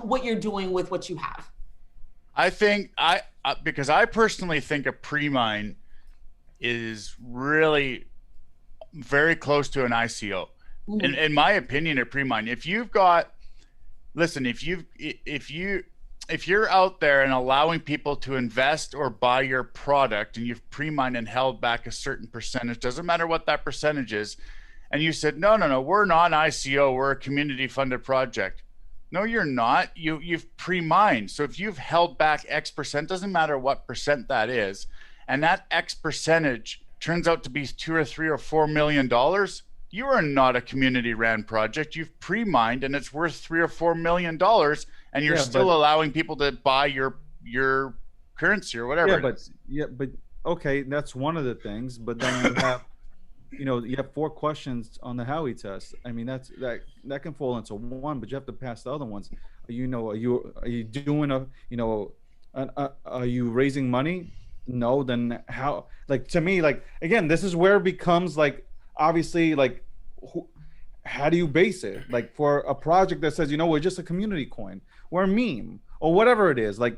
what you're doing with what you have. I think because I personally think a pre-mine is really very close to an ICO. Mm-hmm. In my opinion, a pre-mine, if you're out there and allowing people to invest or buy your product and you've pre-mined and held back a certain percentage, doesn't matter what that percentage is, and you said, no, we're not ICO, we're a community funded project. No, you're not. You've pre-mined. So if you've held back X percent, doesn't matter what percent that is, and that X percentage turns out to be $2 or $3 or $4 million, you are not a community ran project. You've pre-mined and it's worth $3 or $4 million, and you're still allowing people to buy your currency or whatever. But okay, that's one of the things. But then you have you have 4 questions on the Howey test. I mean, that can fall into one, but you have to pass the other ones. Are you doing are you raising money? No, then how? Like, to me, like, again, this is where it becomes like, obviously, like, how do you base it? Like, for a project that says, we're just a community coin or a meme or whatever it is, like,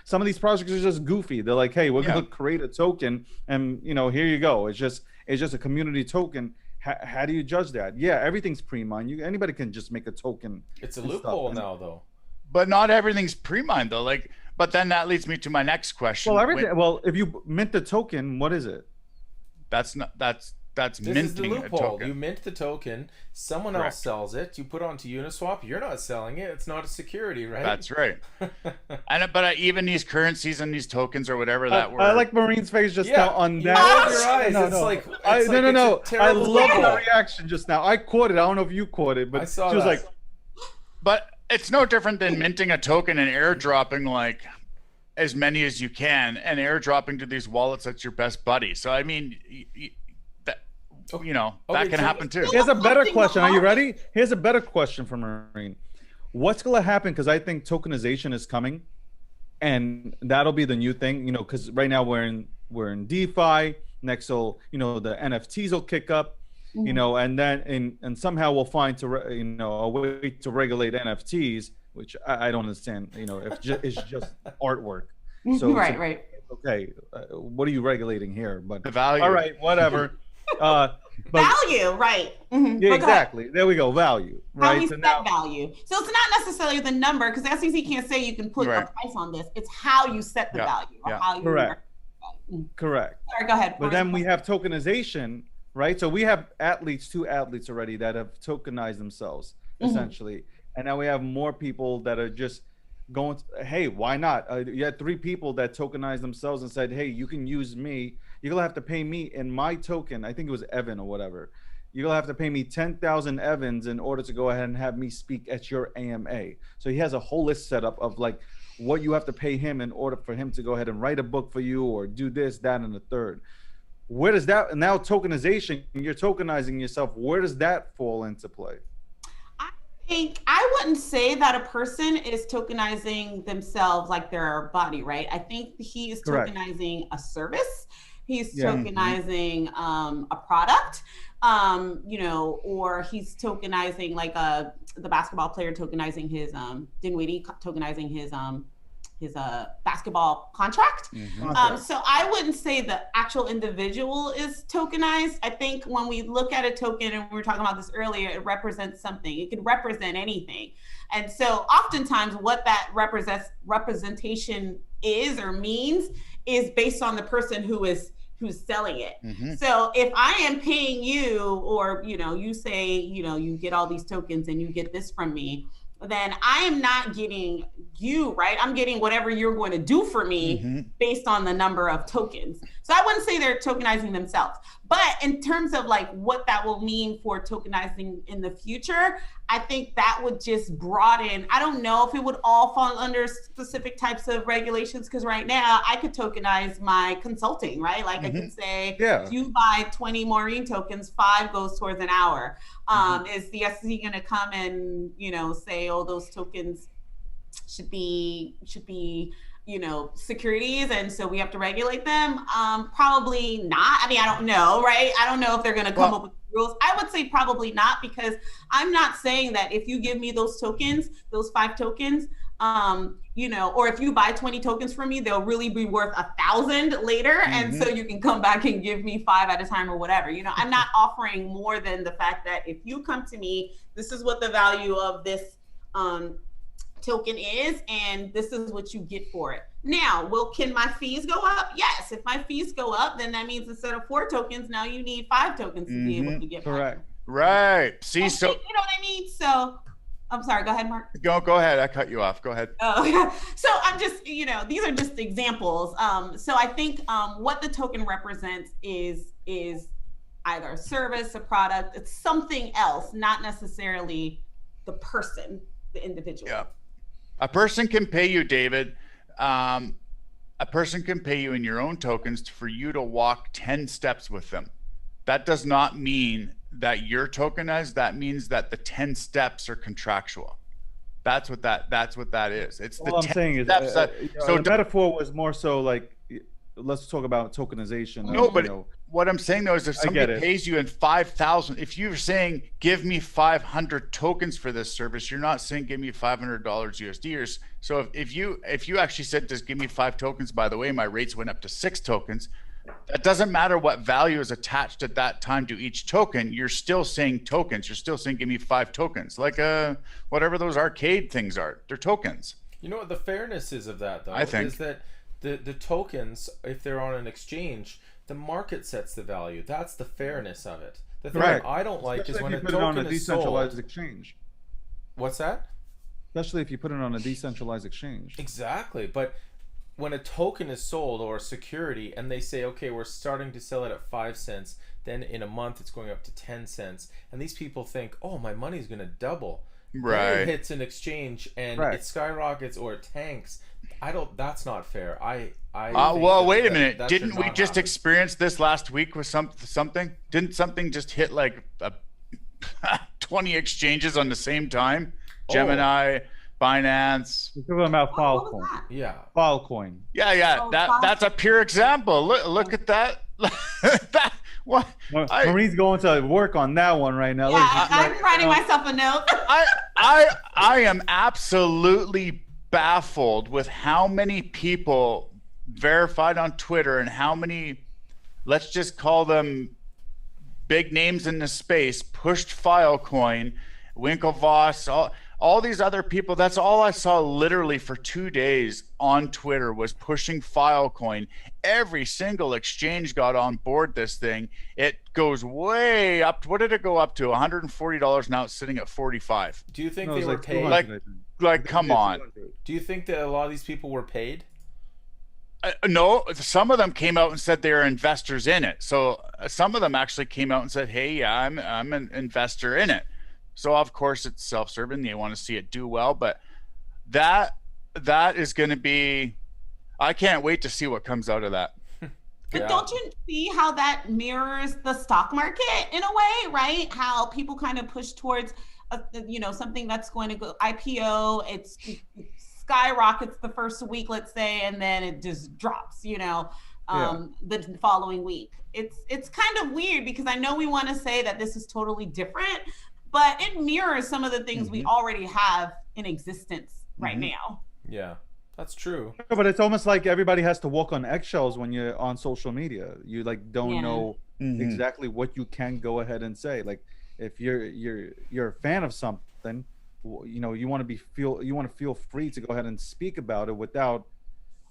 some of these projects are just goofy. They're like, hey, we're going to create a token and, here you go. It's just a community token. How do you judge that? Yeah, everything's pre-mined. Anybody can just make a token. It's a loophole now, though. But not everything's pre-mined, though. Like, but then that leads me to my next question. Well, if you mint the token, what is it? That's minting is the loophole. a token. You mint the token, someone else sells it, you put it onto Uniswap, you're not selling it, it's not a security, right? That's right. But even these currencies and these tokens or whatever that were. I like Maureen's face just now on that. Close your eyes. No. I love the reaction just now. I caught it. I don't know if you caught it, but she was like. But it's no different than minting a token and airdropping like as many as you can and airdropping to these wallets that's your best buddy. So I mean, that can happen too. Here's a better question. Are you ready? Here's a better question from Maureen. What's going to happen? Because I think tokenization is coming, and that'll be the new thing. Because right now we're in DeFi. Next, the NFTs will kick up. And then and somehow we'll find a way to regulate NFTs, which I don't understand. It's just artwork. So right. Okay, what are you regulating here? But the value. All right, whatever. Value, right? Mm-hmm. Yeah, exactly. There we go. Value, right? How we set value. So it's not necessarily the number, because the SEC can't say you can put a price on this. It's how you set the value, or how you. Correct. Correct. Sorry, go ahead. But then we have tokenization. Right, so we have two athletes already that have tokenized themselves essentially, and now we have more people that are just going. Hey, why not? You had 3 people that tokenized themselves and said, "Hey, you can use me. You're gonna have to pay me in my token." I think it was Evan or whatever. You're gonna have to pay me 10,000 Evans in order to go ahead and have me speak at your AMA. So he has a whole list set up of like what you have to pay him in order for him to go ahead and write a book for you or do this, that, and the third. Where does that, now tokenization, you're tokenizing yourself, where does that fall into play? I think I wouldn't say that a person is tokenizing themselves like their body, right? I think he is Correct. tokenizing a service. He's Yeah. tokenizing a product, or he's tokenizing like the basketball player tokenizing his Dinwiddie tokenizing his basketball contract. So I wouldn't say the actual individual is tokenized. I think when we look at a token, and we were talking about this earlier, it represents something. It could represent anything. And so oftentimes what that representation is or means is based on the person who's selling it. So if I am paying you, or you say, you get all these tokens and you get this from me, then I am not getting you, right? I'm getting whatever you're going to do for me based on the number of tokens. So I wouldn't say they're tokenizing themselves. But in terms of like what that will mean for tokenizing in the future, I think that would just broaden. I don't know if it would all fall under specific types of regulations, because right now I could tokenize my consulting, right? Like I could say, if you buy 20 Maureen tokens, 5 goes towards an hour. Is the SEC going to come and, say, oh, those tokens should be securities, and so we have to regulate them? Probably not. I mean, I don't know, right? I don't know if they're going to come up with rules. I would say probably not, because I'm not saying that if you give me those tokens, those 5 tokens, or if you buy 20 tokens from me, they'll really be worth 1,000 later. And so you can come back and give me 5 at a time or whatever. I'm not offering more than the fact that if you come to me, this is what the value of this token is, and this is what you get for it. Now, can my fees go up? Yes. If my fees go up, then that means instead of 4 tokens, now you need 5 tokens to be able to get correct. Right. See, so you know what I mean? So I'm sorry, go ahead, Mark. Go ahead. I cut you off. Go ahead. Oh, yeah. So I'm just, these are just examples. So I think what the token represents is either a service, a product, it's something else, not necessarily the person, the individual. Yeah. A person can pay you, David. A person can pay you in your own tokens for you to walk 10 steps with them. That does not mean that you're tokenized. That means that the 10 steps are contractual. That's what that is. It's all the I'm saying is, so the metaphor was more so like, let's talk about tokenization. No, but what I'm saying though is if somebody pays you in 5,000, if you're saying give me 500 tokens for this service, you're not saying give me $500 USD. So if you actually said just give me 5 tokens, by the way, my rates went up to 6 tokens. That doesn't matter what value is attached at that time to each token. You're still saying tokens. You're still saying give me 5 tokens, like whatever those arcade things are. They're tokens. You know what the fairness is of that, though? I think is that the tokens, if they're on an exchange, the market sets the value. That's the fairness of it. The thing that I don't like is when a token is decentralized sold. Exchange. What's that? Especially if you put it on a decentralized exchange. Exactly, but when a token is sold or a security and they say, okay, we're starting to sell it at 5 cents, then in a month it's going up to 10 cents, and these people think, oh, my money's going to double. Right. Then it hits an exchange and it skyrockets or it tanks. That's not fair. Well, wait a minute. Didn't we just experience this last week with something? Didn't something just hit like 20 exchanges on the same time? Gemini, Binance. You're talking about Filecoin. Yeah. Filecoin. Yeah. That's a pure example. Look at that. What? Maureen's going to work on that one right now. Yeah, I'm writing myself a note. I am absolutely baffled with how many people verified on Twitter and how many, let's just call them big names in the space, pushed Filecoin, Winklevoss, all these other people. That's all I saw literally for 2 days on Twitter was pushing Filecoin. Every single exchange got on board this thing. It goes way up. What did it go up to? $140. Now it's sitting at 45. Do you think they were paid? Like, come on. Do you think that a lot of these people were paid? No, some of them came out and said they were investors in it. So some of them actually came out and said, hey, yeah, I'm an investor in it. So of course it's self-serving. They want to see it do well, but that is going to be, I can't wait to see what comes out of that. But don't you see how that mirrors the stock market in a way, right? How people kind of push towards, something that's going to go IPO. It skyrockets the first week, let's say, and then it just drops. The following week. It's kind of weird because I know we want to say that this is totally different, but it mirrors some of the things we already have in existence right now. Yeah. That's true. But it's almost like everybody has to walk on eggshells when you're on social media. You like don't know exactly what you can go ahead and say. Like if you're a fan of something, you want to feel free to go ahead and speak about it without,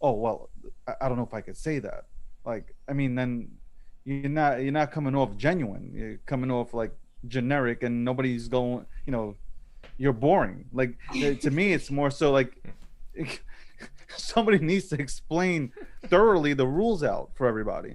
oh well, I don't know if I could say that. Like I mean, then you're not coming off genuine. You're coming off like generic, and nobody's going. You're boring. Like to me, it's more so like. Somebody needs to explain thoroughly the rules out for everybody.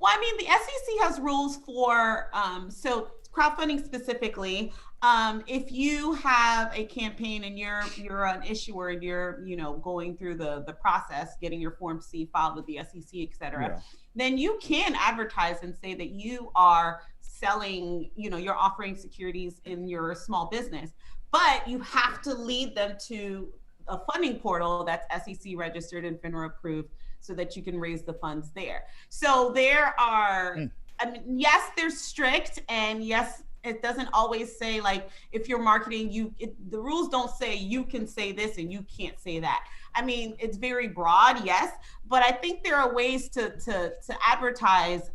Well, I mean, the SEC has rules for so crowdfunding specifically. If you have a campaign and you're an issuer and you're going through the process, getting your Form C filed with the SEC, et cetera, then you can advertise and say that you are selling, you're offering securities in your small business, but you have to lead them to a funding portal that's SEC registered and FINRA approved so that you can raise the funds there. So there are, I mean, yes, they're strict, and yes, it doesn't always say like if you're marketing, the rules don't say you can say this and you can't say that. I mean, it's very broad, yes, but I think there are ways to advertise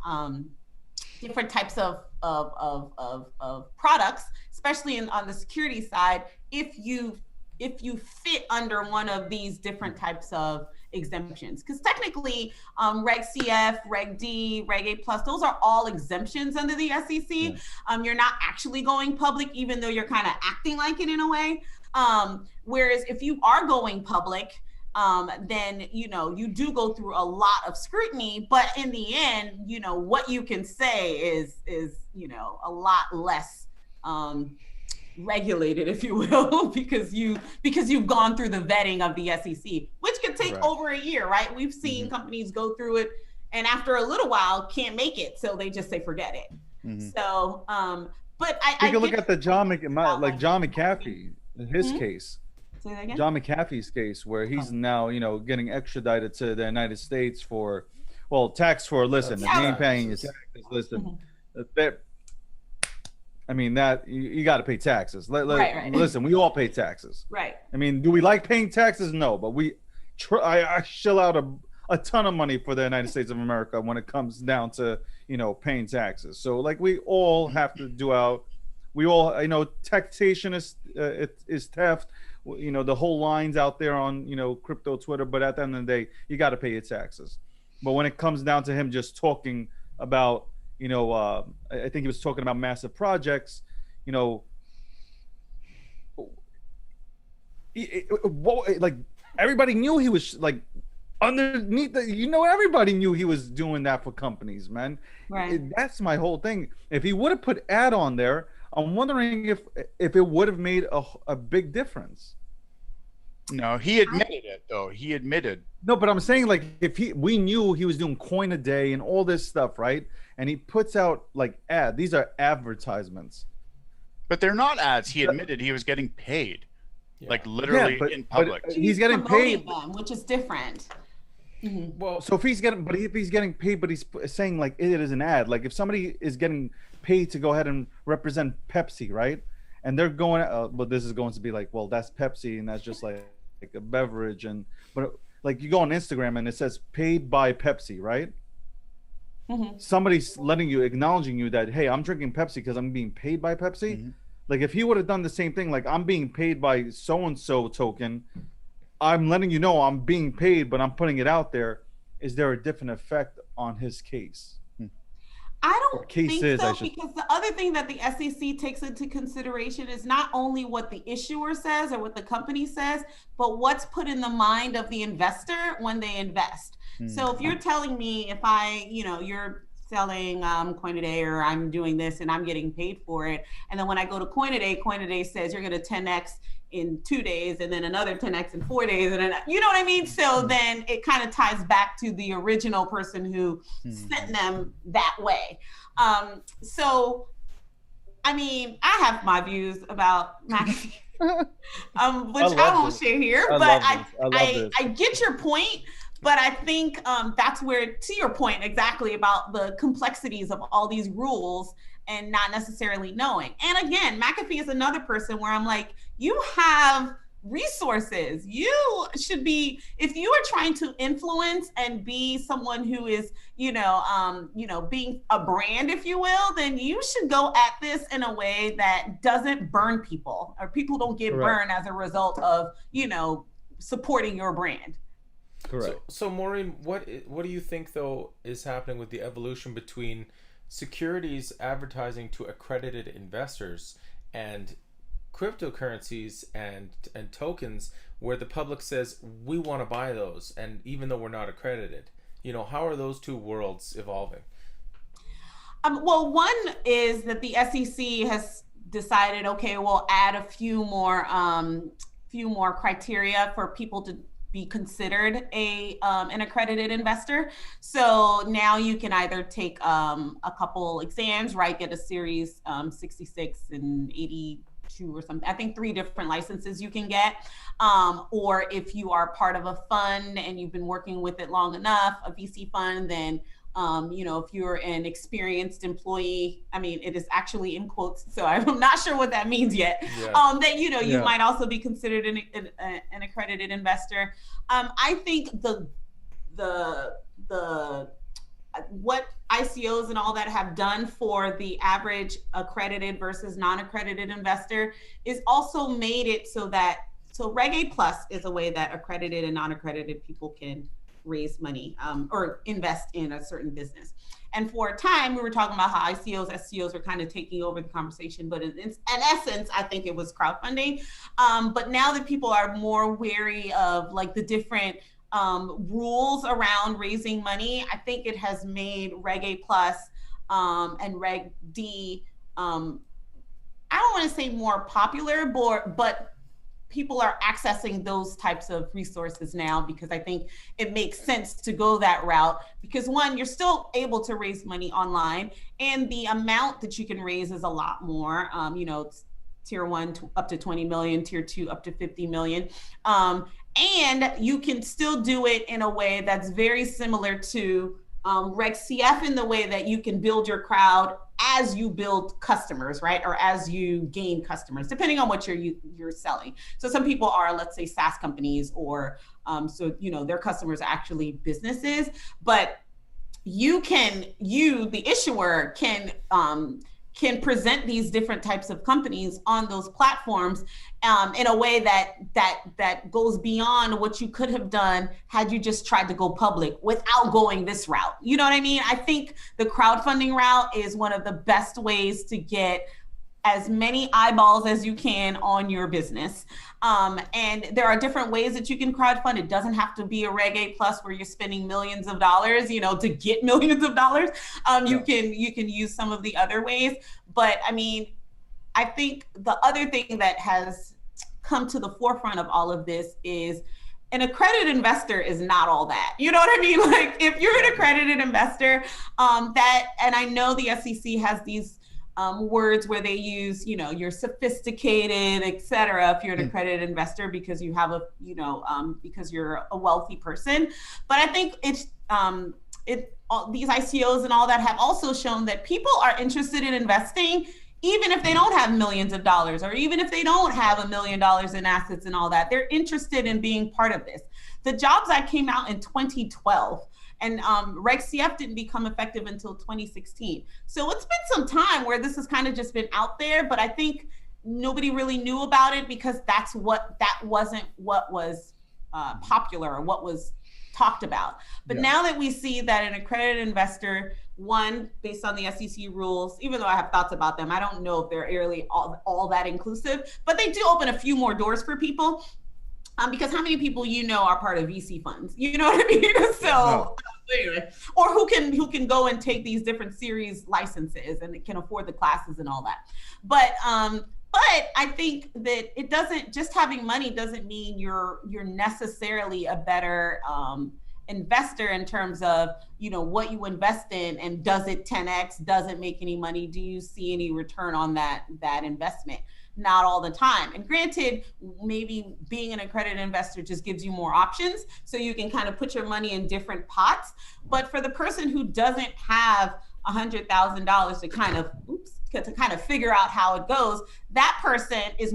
different types of products, especially on the security side, if you fit under one of these different types of exemptions. Because technically, Reg CF, Reg D, Reg A+, those are all exemptions under the SEC. Yes. You're not actually going public, even though you're kind of acting like it in a way. Whereas if you are going public, then, you do go through a lot of scrutiny, but in the end, what you can say is a lot less, regulated, if you will, because you've gone through the vetting of the SEC, which could take over a year, right? We've seen companies go through it and after a little while can't make it, so they just say forget it. So but I look at the John McAfee, his case. Say that again? John McAfee's case, where he's now getting extradited to the United States for tax for listen, if you ain't paying your taxes, listen, I mean, that you got to pay taxes. Right. Listen, we all pay taxes. Right. I mean, do we like paying taxes? No, but I shell out a ton of money for the United States of America when it comes down to paying taxes. So like we all have to taxation is theft. The whole lines out there on crypto Twitter. But at the end of the day, you got to pay your taxes. But when it comes down to him just talking about I think he was talking about massive projects, like everybody knew he was like underneath everybody knew he was doing that for companies, man. Right. That's my whole thing. If he would have put ad on there, I'm wondering if it would have made a big difference. No, he admitted it though. He admitted. No, but I'm saying like if we knew he was doing coin a day and all this stuff, right? And he puts out like these are advertisements. But they're not ads. He admitted he was getting paid. Like literally in public. But he's getting paid, them, which is different. Well, so if he's getting paid, but he's saying like it is an ad. Like if somebody is getting paid to go ahead and represent Pepsi, right? And they're going, but this is going to be like, well, that's Pepsi, and that's just like a beverage, but like you go on Instagram and it says paid by Pepsi, right? Somebody's acknowledging you that, hey, I'm drinking Pepsi because I'm being paid by Pepsi. Like if he would have done the same thing, like I'm being paid by so-and-so token, I'm letting you know I'm being paid, but I'm putting it out there. Is there a different effect on his case? I don't think so, because the other thing that the SEC takes into consideration is not only what the issuer says or what the company says, but what's put in the mind of the investor when they invest. So if you're telling me if you're selling coin a day, or I'm doing this and I'm getting paid for it, and then when I go to coin a day says you're going to 10x in 2 days, and then another 10x in 4 days, and then, you know what I mean? So then it kind of ties back to the original person who sent them that way. So, I mean, I have my views about McAfee, which I won't share here, but I get your point. But I think that's where, to your point exactly about the complexities of all these rules and not necessarily knowing. And again, McAfee is another person where I'm like, you have resources. You should be, if you are trying to influence and be someone who is, being a brand, if you will, then you should go at this in a way that doesn't burn people, or people don't get burned as a result of, supporting your brand. Correct. So Maureen, what do you think though is happening with the evolution between securities advertising to accredited investors and cryptocurrencies and tokens where the public says we want to buy those, and even though we're not accredited, how are those two worlds evolving? Well, one is that the SEC has decided, okay, we'll add a few more criteria for people to be considered an accredited investor. So now you can either take a couple exams, right? Get a series 66 and 82 or something. I think 3 different licenses you can get. Or if you are part of a fund and you've been working with it long enough, a VC fund, then if you're an experienced employee, I mean, it is actually in quotes, so I'm not sure what that means yet. Yeah. You might also be considered an accredited investor. I think what ICOs and all that have done for the average accredited versus non-accredited investor is also made it so Reg A Plus is a way that accredited and non-accredited people can raise money or invest in a certain business. And for a time, we were talking about how ICOs, SCOs were kind of taking over the conversation, but in essence, I think it was crowdfunding. But now that people are more wary of like the different rules around raising money, I think it has made Reg A Plus and Reg D, I don't want to say more popular, but people are accessing those types of resources now because I think it makes sense to go that route because one, you're still able to raise money online and the amount that you can raise is a lot more. It's tier 1 up to 20 million, tier 2 up to 50 million. And you can still do it in a way that's very similar to Reg CF in the way that you can build your crowd as you build customers, right? Or as you gain customers, depending on what you're selling. So some people are, let's say, SaaS companies, or their customers are actually businesses. But the issuer can present these different types of companies on those platforms in a way that goes beyond what you could have done had you just tried to go public without going this route. You know what I mean? I think the crowdfunding route is one of the best ways to get as many eyeballs as you can on your business. And there are different ways that you can crowdfund. It doesn't have to be a Reg A Plus where you're spending millions of dollars, to get millions of dollars. You can use some of the other ways. But I mean, I think the other thing that has come to the forefront of all of this is an accredited investor is not all that. You know what I mean? Like if you're an accredited investor, and I know the SEC has these words where they use, you're sophisticated, et cetera, if you're an accredited investor because you have because you're a wealthy person. But I think these ICOs and all that have also shown that people are interested in investing even if they don't have millions of dollars, or even if they don't have $1 million in assets and all that. They're interested in being part of this. The Jobs Act came out in 2012. And Reg CF didn't become effective until 2016. So it's been some time where this has kind of just been out there, but I think nobody really knew about it because that wasn't what was popular or what was talked about. But now that we see that an accredited investor, one, based on the SEC rules, even though I have thoughts about them, I don't know if they're really all that inclusive, but they do open a few more doors for people. Because how many people are part of VC funds? You know what I mean? So anyway, or who can go and take these different series licenses and can afford the classes and all that. But But I think that it doesn't, just having money doesn't mean you're necessarily a better investor in terms of, you know, what you invest in, and does it 10x, does it make any money, do you see any return on that investment? Not all the time. And granted, maybe being an accredited investor just gives you more options, so you can kind of put your money in different pots. But for the person who doesn't have $100,000 to kind of figure out how it goes, that person is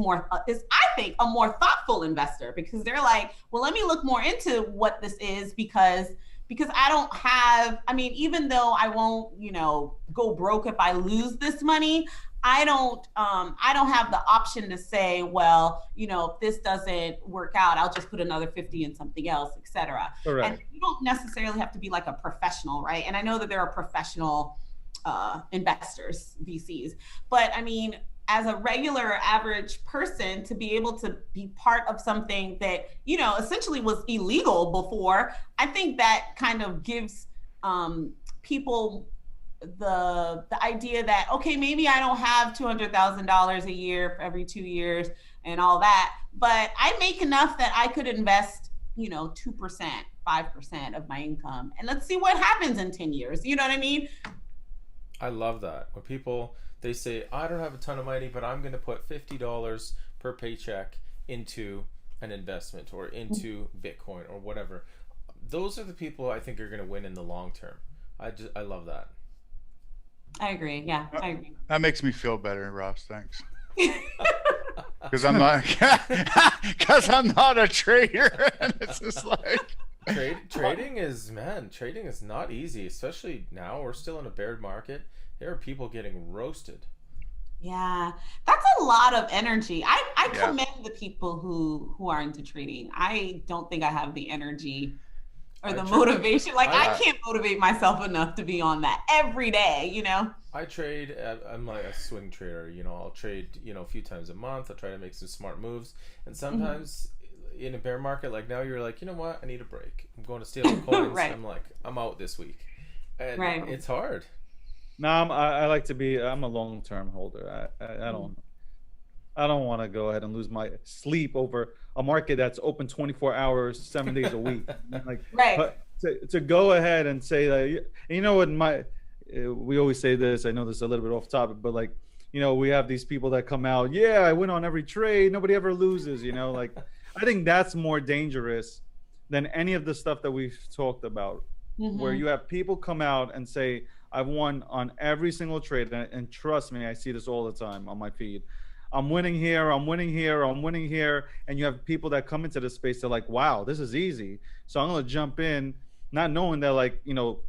I think a more thoughtful investor, because they're like, well, let me look more into what this is, because I don't have, I mean, even though I won't, you know, go broke if I lose this money, I don't have the option to say, well, you know, if this doesn't work out, I'll just put another 50 in something else, etc. And you don't necessarily have to be like a professional, right? And I know that there are professional investors, VCs, but I mean, as a regular average person, to be able to be part of something that, you know, essentially was illegal before, I think that kind of gives people the idea that, okay, maybe I don't have $200,000 a year for every 2 years and all that, but I make enough that I could invest, you know, 2%, 5% of my income, and let's see what happens in 10 years. You know what I mean? I love that. When people, they say, I don't have a ton of money, but I'm going to put $50 per paycheck into an investment or into Bitcoin or whatever. Those are the people I think are going to win in the long term. I love that. I agree. Yeah, I agree. That makes me feel better, Ross. Thanks. Because I'm not a trader, and it's just like trading is not easy, especially now. We're still in a bear market. There are people getting roasted. Yeah, that's a lot of energy. I commend the people who are into trading. I don't think I have the energy or the motivation. Like, I can't motivate myself enough to be on that every day, you know? I trade, I'm like a swing trader, you know, I'll trade, you know, a few times a month. I'll try to make some smart moves. And sometimes in a bear market, like now, you're like, you know what, I need a break. I'm going to steal the coins. Right. I'm like, I'm out this week. And right. It's hard. No, I like to be, I'm a long-term holder. I don't want to go ahead and lose my sleep over a market that's open 24 hours, 7 days a week. Like, right. To go ahead and say that, you know what, we always say this, I know this is a little bit off topic, but like, you know, we have these people that come out, yeah, I win on every trade, nobody ever loses, you know, like, I think that's more dangerous than any of the stuff that we've talked about, where you have people come out and say, I've won on every single trade, and trust me, I see this all the time on my feed. I'm winning here, I'm winning here, I'm winning here. And you have people that come into the space, they're like, wow, this is easy. So I'm going to jump in, not knowing that, like, you know,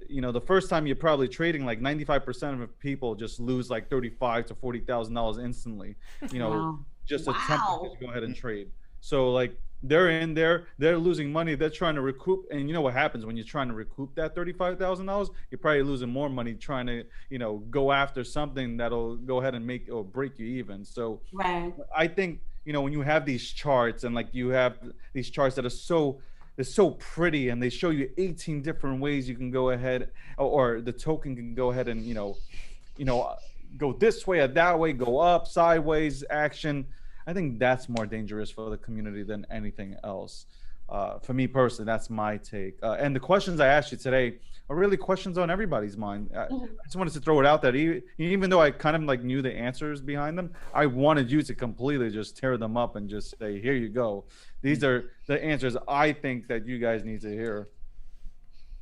the first time you're probably trading, like 95% of people just lose like $35,000 to $40,000 instantly, you know, just attempting to go ahead and trade. So like, they're in there, they're losing money, they're trying to recoup. And you know what happens when you're trying to recoup that $35,000? You're probably losing more money trying to, you know, go after something that'll go ahead and make or break you even. So I think, you know, when you have these charts, and like you have these charts that are they're so pretty, and they show you 18 different ways you can go ahead, or the token can go ahead and, you know, go this way or that way, go up, sideways, action. I think that's more dangerous for the community than anything else. For me personally, that's my take. And the questions I asked you today are really questions on everybody's mind. I just wanted to throw it out there. Even though I kind of like knew the answers behind them, I wanted you to completely just tear them up and just say, here you go. These are the answers I think that you guys need to hear.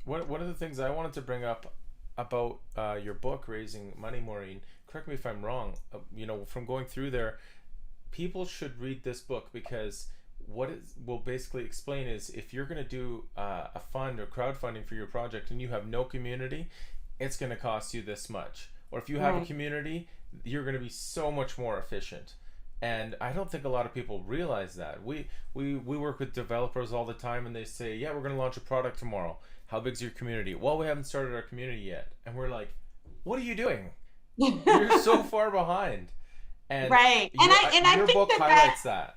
One of the things I wanted to bring up about your book, Raising Money, Maureen, correct me if I'm wrong, you know, from going through there, people should read this book, because what it will basically explain is, if you're going to do a fund or crowdfunding for your project and you have no community, it's going to cost you this much. Or if you have a community, you're going to be so much more efficient. And I don't think a lot of people realize that. We work with developers all the time, and they say, yeah, we're going to launch a product tomorrow. How big's your community? Well, we haven't started our community yet. And we're like, what are you doing? You're so far behind. And I your think book highlights that.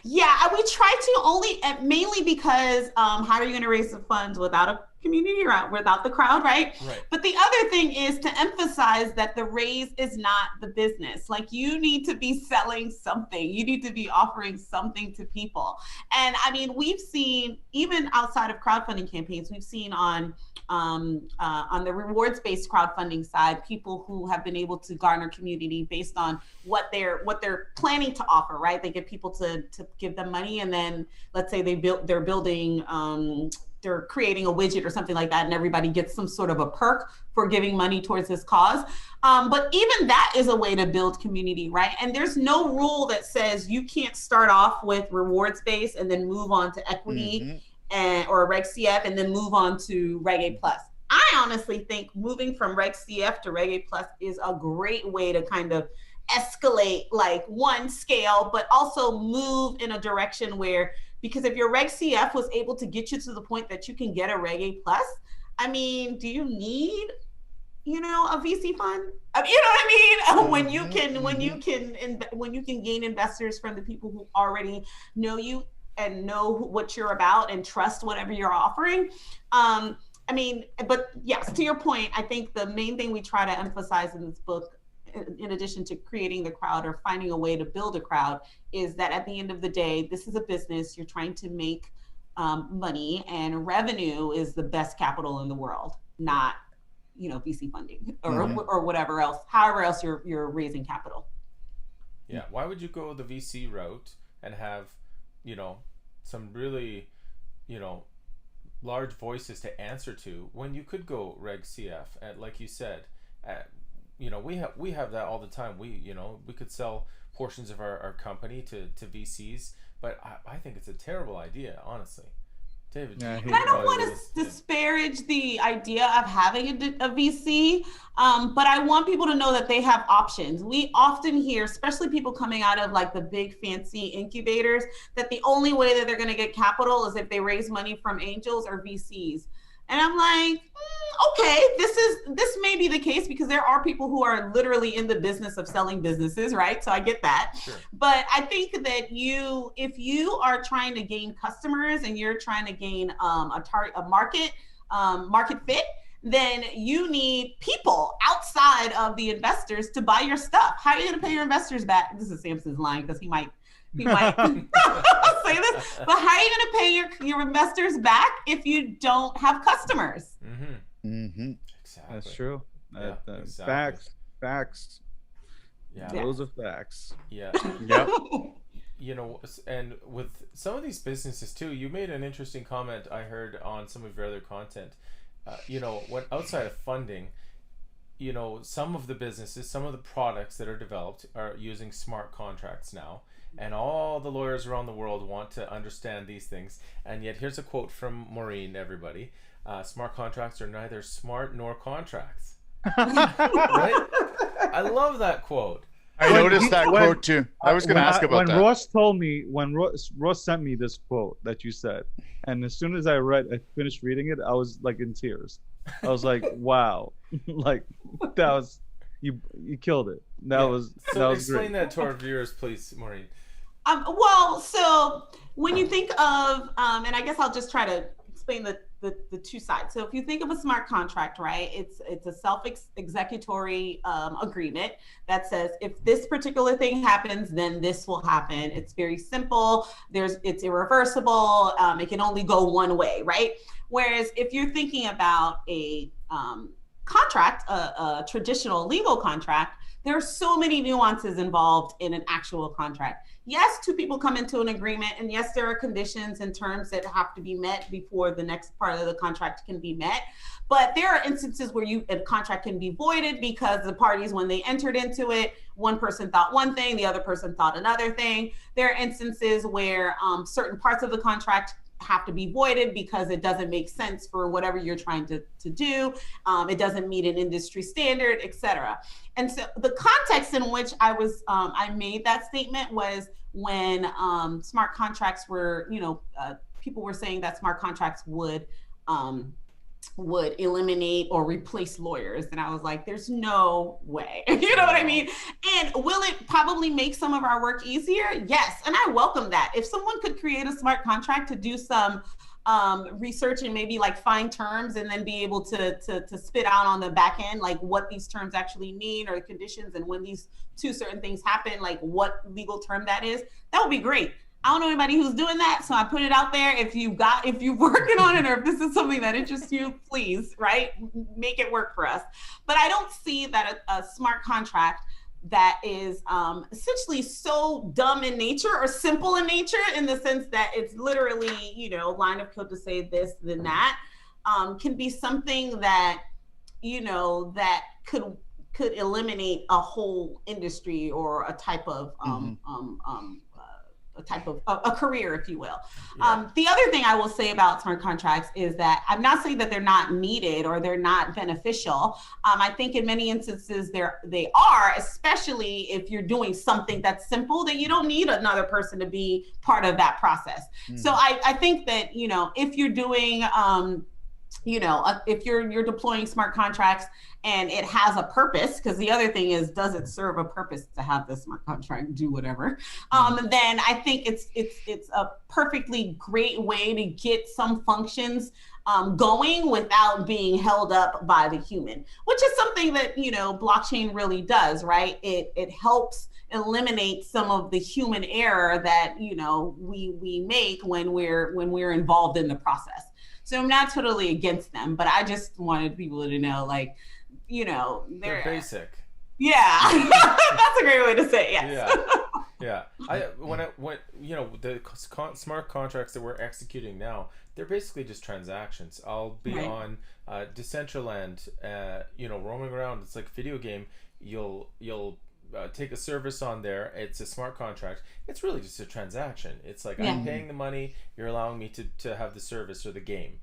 Yeah, we try to only, mainly because how are you going to raise the funds without a community without the crowd, right? Right. But the other thing is to emphasize that the raise is not the business. Like, you need to be selling something. You need to be offering something to people. And I mean, we've seen, even outside of crowdfunding campaigns, we've seen on the rewards-based crowdfunding side, people who have been able to garner community based on what they're planning to offer, right? They get people to give them money, and then let's say they're building, they're creating a widget or something like that, and everybody gets some sort of a perk for giving money towards this cause. But even that is a way to build community, right? And there's no rule that says you can't start off with rewards-based and then move on to equity or Reg CF and then move on to Reg A+. I honestly think moving from Reg CF to Reg A+ is a great way to kind of escalate, like, one, scale, but also move in a direction where, because if your Reg CF was able to get you to the point that you can get a Reg A+, I mean, do you need, a VC fund? You know what I mean? When you can gain investors from the people who already know you and know what you're about and trust whatever you're offering. I mean, but yes, to your point, I think the main thing we try to emphasize in this book, in addition to creating the crowd or finding a way to build a crowd, is that at the end of the day, this is a business. You're trying to make money, and revenue is the best capital in the world, not, VC funding or whatever else, however else you're raising capital. Yeah. Why would you go the VC route and have, some really, large voices to answer to, when you could go Reg CF? And like you said, we have that all the time. We could sell portions of our company to VCs, but I think it's a terrible idea, honestly. David, I don't want to disparage the idea of having a VC, but I want people to know that they have options. We often hear, especially people coming out of like the big fancy incubators, that the only way that they're going to get capital is if they raise money from angels or VCs. And I'm like, okay, this may be the case, because there are people who are literally in the business of selling businesses, right? So I get that. Sure. But I think that if you are trying to gain customers and you're trying to gain a market fit, then you need people outside of the investors to buy your stuff. How are you going to pay your investors back? This is Samson's line, because he might say this, but how are you going to pay your investors back if you don't have customers? Exactly. That's true. Yeah, exactly. Facts. Yeah. Those are facts. Yeah. Yep. And with some of these businesses too, you made an interesting comment I heard on some of your other content. When outside of funding, some of the businesses, some of the products that are developed are using smart contracts now. And all the lawyers around the world want to understand these things. And yet here's a quote from Maureen, everybody. Smart contracts are neither smart nor contracts. Right? I love that quote. I noticed that quote too. I was going to ask about that. When Ross sent me this quote that you said, and as soon as I finished reading it, I was like in tears. I was like, wow. Like, that was, you killed it. That was explain great. that to our viewers, please, Maureen. Well, so when you think of, and I guess I'll just try to explain the two sides. So if you think of a smart contract, right, it's a self-executory agreement that says, if this particular thing happens, then this will happen. It's very simple. It's irreversible. It can only go one way, right? Whereas if you're thinking about a contract, a traditional legal contract, there are so many nuances involved in an actual contract. Yes, two people come into an agreement, and yes, there are conditions and terms that have to be met before the next part of the contract can be met. But there are instances where a contract can be voided because the parties, when they entered into it, one person thought one thing, the other person thought another thing. There are instances where certain parts of the contract have to be voided because it doesn't make sense for whatever you're trying to do. It doesn't meet an industry standard, etc. And so the context in which I made that statement was when smart contracts were, people were saying that smart contracts would eliminate or replace lawyers. And I was like, there's no way. You know what I mean? And will it probably make some of our work easier? Yes. And I welcome that. If someone could create a smart contract to do some research and maybe like find terms and then be able to spit out on the back end like what these terms actually mean or the conditions, and when these two certain things happen, like what legal term that is, that would be great. I don't know anybody who's doing that, so I put it out there. If you're working on it, or if this is something that interests you, please, right, make it work for us. But I don't see that a smart contract that is essentially so dumb in nature or simple in nature, in the sense that it's literally, you know, line of code to say this, then that, can be something that, you know, that could eliminate a whole industry or a type of a career, if you will. Yeah. The other thing I will say about smart contracts is that I'm not saying that they're not needed or they're not beneficial. I think in many instances they are, especially if you're doing something that's simple, that you don't need another person to be part of that process. So I think that, you know, if you're doing, if you're deploying smart contracts and it has a purpose, because the other thing is, does it serve a purpose to have the smart contract do whatever? Then I think it's a perfectly great way to get some functions going without being held up by the human, which is something that, you know, blockchain really does, right? It helps eliminate some of the human error that, you know, we make when we're involved in the process. So I'm not totally against them, but I just wanted people to know, like, you know, they're basic. Yeah, that's a great way to say it. Yes. Yeah. When you know, the smart contracts that we're executing now, they're basically just transactions. I'll be on Decentraland, you know, roaming around. It's like a video game. You'll take a service on there. It's a smart contract. It's really just a transaction. It's like, I'm paying the money, you're allowing me to have the service or the game,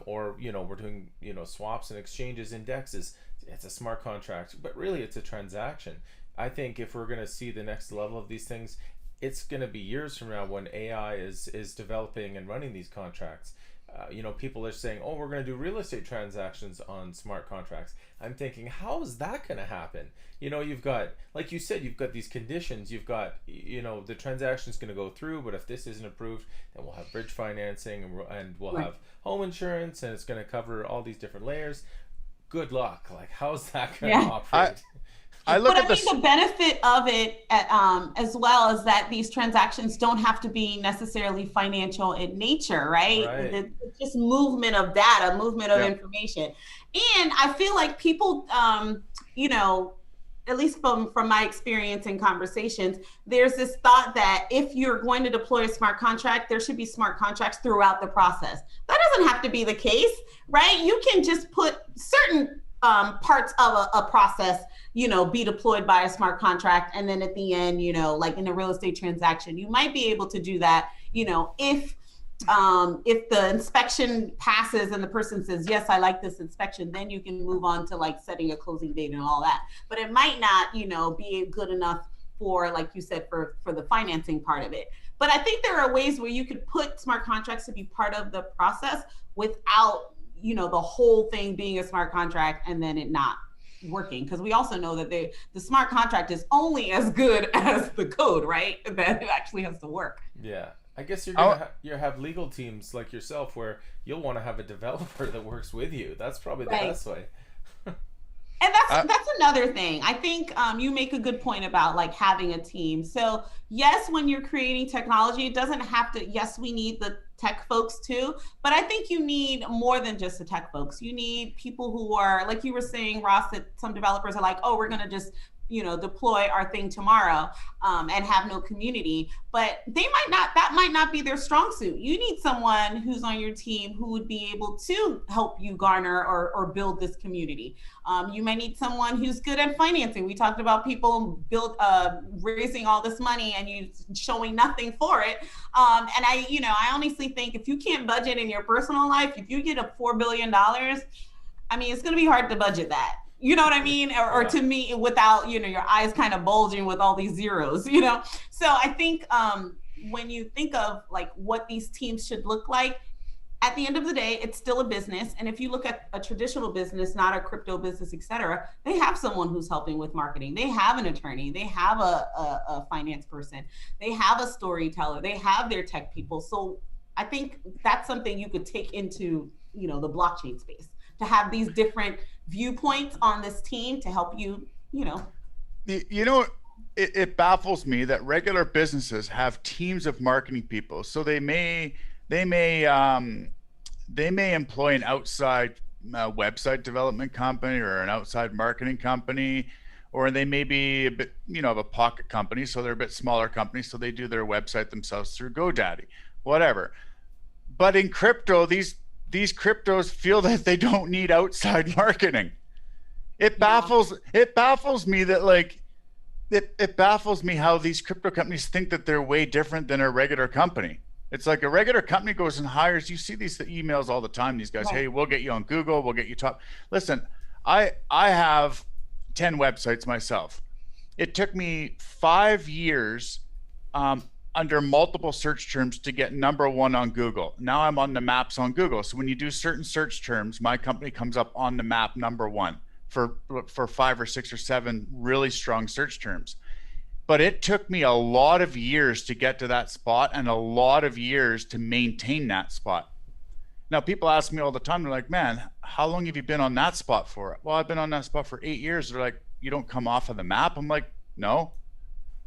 or, you know, we're doing, you know, swaps and exchanges, indexes. It's a smart contract, but really it's a transaction. I think if we're going to see the next level of these things, it's going to be years from now when AI is developing and running these contracts. You know, people are saying, oh, we're going to do real estate transactions on smart contracts. I'm thinking, how is that going to happen? You know, you've got, like you said, you've got these conditions. You've got, you know, the transaction's going to go through, but if this isn't approved, then we'll have bridge financing and we'll have home insurance, and it's going to cover all these different layers. Good luck. Like, how's that going to operate? I think the benefit of it, as well, is that these transactions don't have to be necessarily financial in nature, right? It's just movement of data, movement of information. And I feel like people, you know, at least from my experience in conversations, there's this thought that if you're going to deploy a smart contract, there should be smart contracts throughout the process. That doesn't have to be the case, right? You can just put certain parts of a process, you know, be deployed by a smart contract. And then at the end, you know, like in a real estate transaction, you might be able to do that, you know, if the inspection passes and the person says, yes, I like this inspection, then you can move on to like setting a closing date and all that. But it might not, you know, be good enough for, like you said, for the financing part of it. But I think there are ways where you could put smart contracts to be part of the process without, you know, the whole thing being a smart contract and then it not working, because we also know that the smart contract is only as good as the code, right? That it actually has to work. Yeah. I guess you're gonna have legal teams like yourself where you'll want to have a developer that works with you. That's probably the best way. And that's another thing. I think you make a good point about like having a team. So yes, when you're creating technology, it doesn't have to, yes, we need the tech folks too, but I think you need more than just the tech folks. You need people who are, like you were saying, Ross, that some developers are like, oh, we're going to just, you know, deploy our thing tomorrow and have no community, but that might not be their strong suit. You need someone who's on your team who would be able to help you garner or build this community. You might need someone who's good at financing. We talked about people raising all this money and you showing nothing for it. And I honestly think if you can't budget in your personal life, if you get a $4 billion, I mean, it's going to be hard to budget that. You know what I mean? Or to me, without, you know, your eyes kind of bulging with all these zeros, you know? So I think when you think of like what these teams should look like, at the end of the day, it's still a business. And if you look at a traditional business, not a crypto business, et cetera, they have someone who's helping with marketing. They have an attorney. They have a finance person. They have a storyteller. They have their tech people. So I think that's something you could take into, the blockchain space, to have these different viewpoints on this team to help you, You know, it baffles me that regular businesses have teams of marketing people. So they may they may employ an outside website development company or an outside marketing company, or they may be a bit, of a pocket company, so they're a bit smaller company, so they do their website themselves through GoDaddy, whatever. But in crypto, these cryptos feel that they don't need outside marketing. It baffles me that like it baffles me how these crypto companies think that they're way different than a regular company. It's like a regular company goes and hires, you see these emails all the time, these guys, hey, we'll get you on Google, we'll get you top. Listen, I have 10 websites myself. It took me 5 years under multiple search terms to get #1 on Google. Now I'm on the maps on Google. So when you do certain search terms, my company comes up on the map #1 for 5 or 6 or 7 really strong search terms. But it took me a lot of years to get to that spot and a lot of years to maintain that spot. Now, people ask me all the time, they're like, man, how long have you been on that spot for? Well, I've been on that spot for 8 years. They're like, you don't come off of the map? I'm like, no.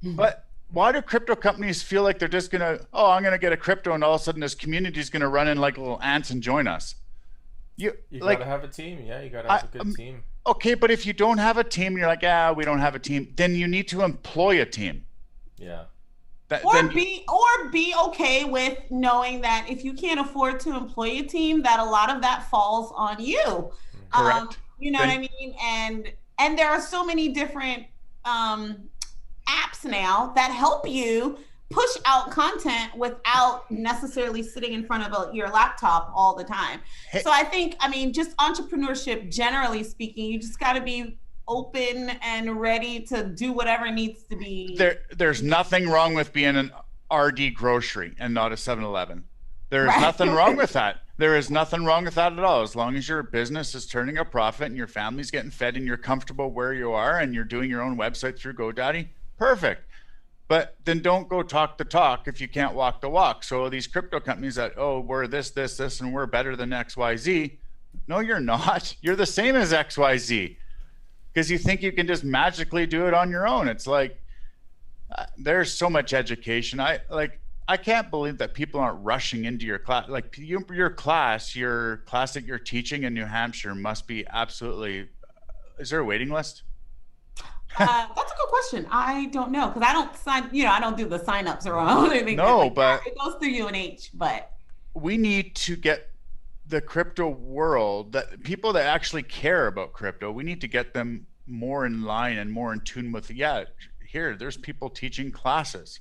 But why do crypto companies feel like they're just going to, I'm going to get a crypto and all of a sudden this community is going to run in like little ants and join us? You like, gotta have a team. Yeah, you gotta have a good team. Okay, but if you don't have a team, you're like, we don't have a team, then you need to employ a team. Yeah. Be okay with knowing that if you can't afford to employ a team, that a lot of that falls on you. Correct. You know what I mean? And there are so many different apps now that help you push out content without necessarily sitting in front of your laptop all the time. Hey. So I think, just entrepreneurship, generally speaking, you just got to be open and ready to do whatever needs to be. There's nothing wrong with being an RD grocery and not a 7-Eleven. There is nothing wrong with that. There is nothing wrong with that at all. As long as your business is turning a profit and your family's getting fed and you're comfortable where you are and you're doing your own website through GoDaddy, perfect. But then don't go talk the talk if you can't walk the walk. So these crypto companies that, we're this, and we're better than XYZ. No, you're not. You're the same as XYZ. Because you think you can just magically do it on your own. It's like, there's so much education. I can't believe that people aren't rushing into your class. Like your class that you're teaching in New Hampshire must be absolutely, is there a waiting list? That's a good question. I don't know, because I don't sign, I don't do the signups or anything. No, but it goes through UNH. But we need to get the crypto world, that people that actually care about crypto, we need to get them more in line and more in tune with. There's people teaching classes.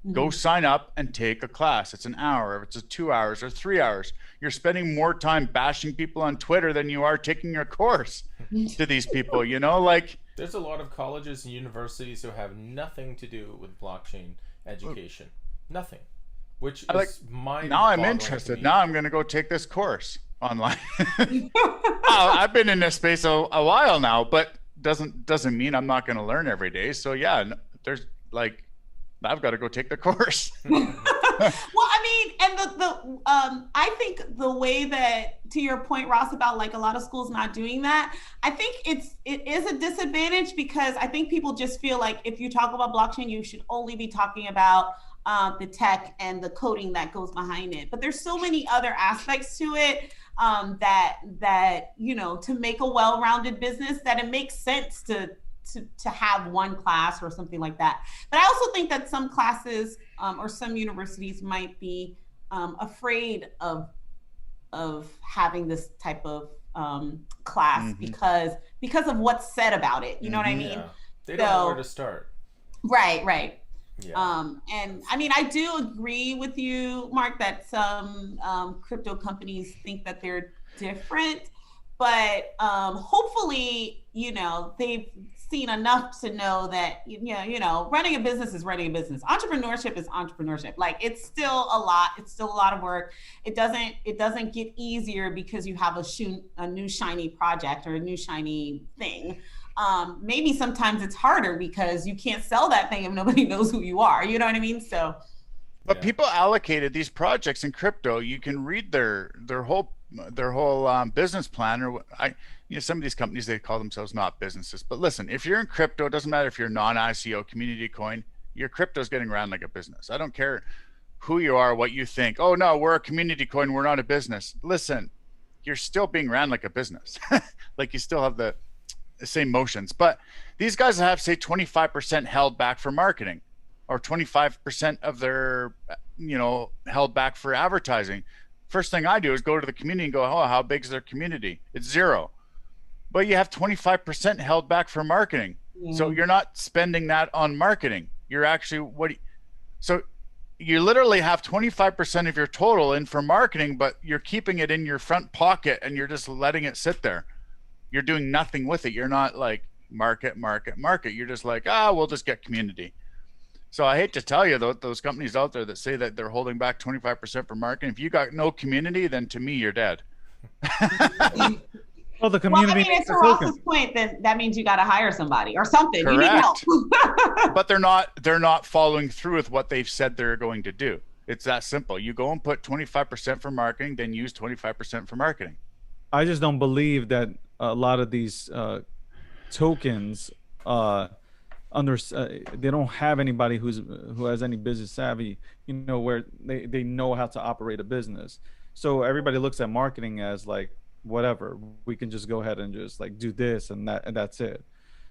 Mm-hmm. Go sign up and take a class. It's an hour, if it's 2 hours or 3 hours. You're spending more time bashing people on Twitter than you are taking your course to these people, There's a lot of colleges and universities who have nothing to do with blockchain education. Nothing. Which is mind-boggling. Now I'm interested. Now I'm going to go take this course online. I've been in this space a while now, but doesn't mean I'm not going to learn every day. So there's I've got to go take the course. Well, I think the way that, to your point, Ross, about like a lot of schools not doing that, I think it is a disadvantage, because I think people just feel like if you talk about blockchain, you should only be talking about the tech and the coding that goes behind it. But there's so many other aspects to it that to make a well-rounded business, that it makes sense to have one class or something like that. But I also think that some classes or some universities might be afraid of having this type of class, mm-hmm. because of what's said about it. You know what I mean? Yeah. They don't know where to start. Right. Yeah. And I do agree with you, Mark, that some crypto companies think that they're different, but hopefully, they've seen enough to know that, running a business is running a business. Entrepreneurship is entrepreneurship. Like, it's still a lot. It's still a lot of work. It doesn't get easier because you have a new shiny project or a new shiny thing. Maybe sometimes it's harder because you can't sell that thing if nobody knows who you are. You know what I mean? So But people allocated these projects in crypto. You can read their whole business plan, or some of these companies, they call themselves not businesses. But listen, if you're in crypto, it doesn't matter if you're non-ICO community coin, your crypto is getting ran like a business. I don't care who you are, what you think. Oh no, we're a community coin, we're not a business. Listen, you're still being ran like a business. Like you still have the same motions. But these guys have, say, 25% held back for marketing, or 25% of their, held back for advertising. First thing I do is go to the community and go, oh, how big is their community? It's 0. But you have 25% held back for marketing. Yeah. So you're not spending that on marketing. You're actually, so you literally have 25% of your total in for marketing, but you're keeping it in your front pocket and you're just letting it sit there. You're doing nothing with it. You're not like market. You're just like, we'll just get community. So I hate to tell you, those companies out there that say that they're holding back 25% for marketing, if you got no community, then to me, you're dead. Well, the community. Well, I mean, to Ross's point, then that means you got to hire somebody or something. Correct. You need help. But they're not following through with what they've said they're going to do. It's that simple. You go and put 25% for marketing, then use 25% for marketing. I just don't believe that a lot of these tokens they don't have anybody who has any business savvy, where they know how to operate a business. So everybody looks at marketing as like, whatever, we can just go ahead and just like do this and that's it.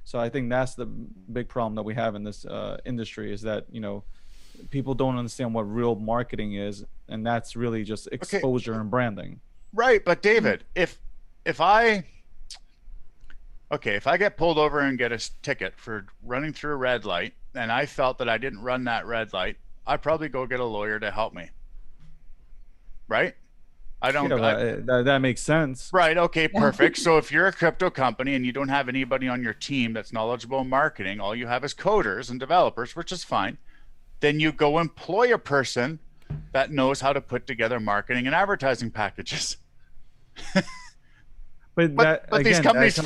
So I think that's the big problem that we have in this industry, is that people don't understand what real marketing is, and that's really just exposure and branding. Right, but David, if I get pulled over and get a ticket for running through a red light, and I felt that I didn't run that red light, I'd probably go get a lawyer to help me. Right? That makes sense. Right. Okay, perfect. So if you're a crypto company and you don't have anybody on your team that's knowledgeable in marketing, all you have is coders and developers, which is fine, then you go employ a person that knows how to put together marketing and advertising packages. But these companies,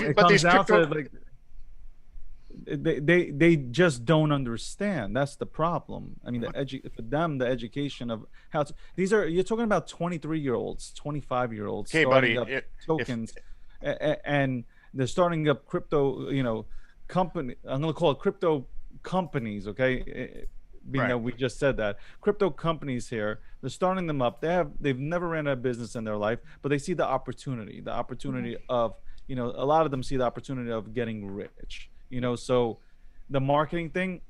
they just don't understand. That's the problem. I mean, for them, the education of how to, you're talking about 23-year-olds, 25-year-olds, okay, buddy, tokens, and they're starting up crypto, company. I'm going to call it crypto companies. Okay. Being that we just said that, crypto companies here, they're starting them up. They've never ran a business in their life, but they see the opportunity of, a lot of them see the opportunity of getting rich, so the marketing thing,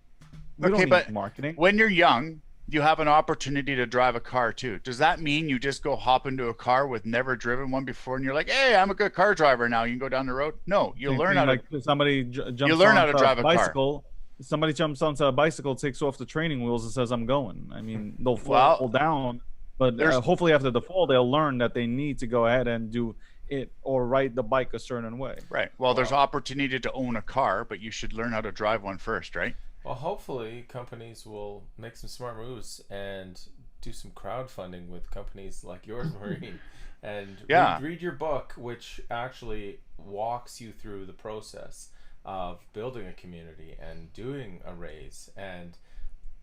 we don't need marketing. When you're young, you have an opportunity to drive a car too. Does that mean you just go hop into a car with never driven one before and you're like, hey, I'm a good car driver now, you can go down the road? No, you learn how to, somebody jumps you learn how to drive a bicycle. Car. Somebody jumps onto a bicycle, takes off the training wheels, and says, I'm going. I mean, they'll fall down, but hopefully after the fall, they'll learn that they need to go ahead and do it or ride the bike a certain way. Right. Well, there's opportunity to own a car, but you should learn how to drive one first, right? Well, hopefully companies will make some smart moves and do some crowdfunding with companies like yours, Maureen, and read your book, which actually walks you through the process of building a community and doing a raise. And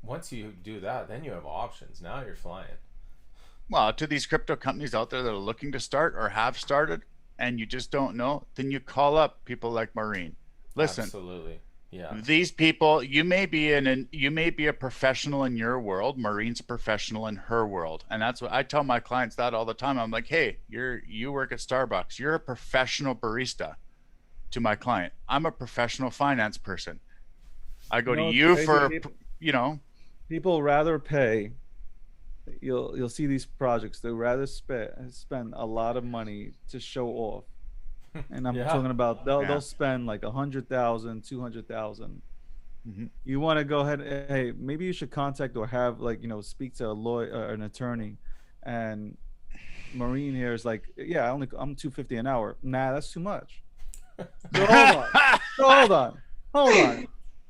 once you do that, then you have options. Now you're flying. Well, to these crypto companies out there that are looking to start or have started and you just don't know, then you call up people like Maureen. Listen, absolutely. Yeah. These people, you may be a professional in your world. Maureen's a professional in her world. And that's what I tell my clients that all the time. I'm like, hey, you work at Starbucks. You're a professional barista. To my client, I'm a professional finance person. I go to you for people rather pay. You'll see these projects, they rather spend a lot of money to show off, and I'm talking about they'll spend like 100,000, 200,000. You want to go ahead, hey, maybe you should contact or have speak to a lawyer, an attorney. And Maureen here is like, I'm $250 an hour. Nah, that's too much. So hold on.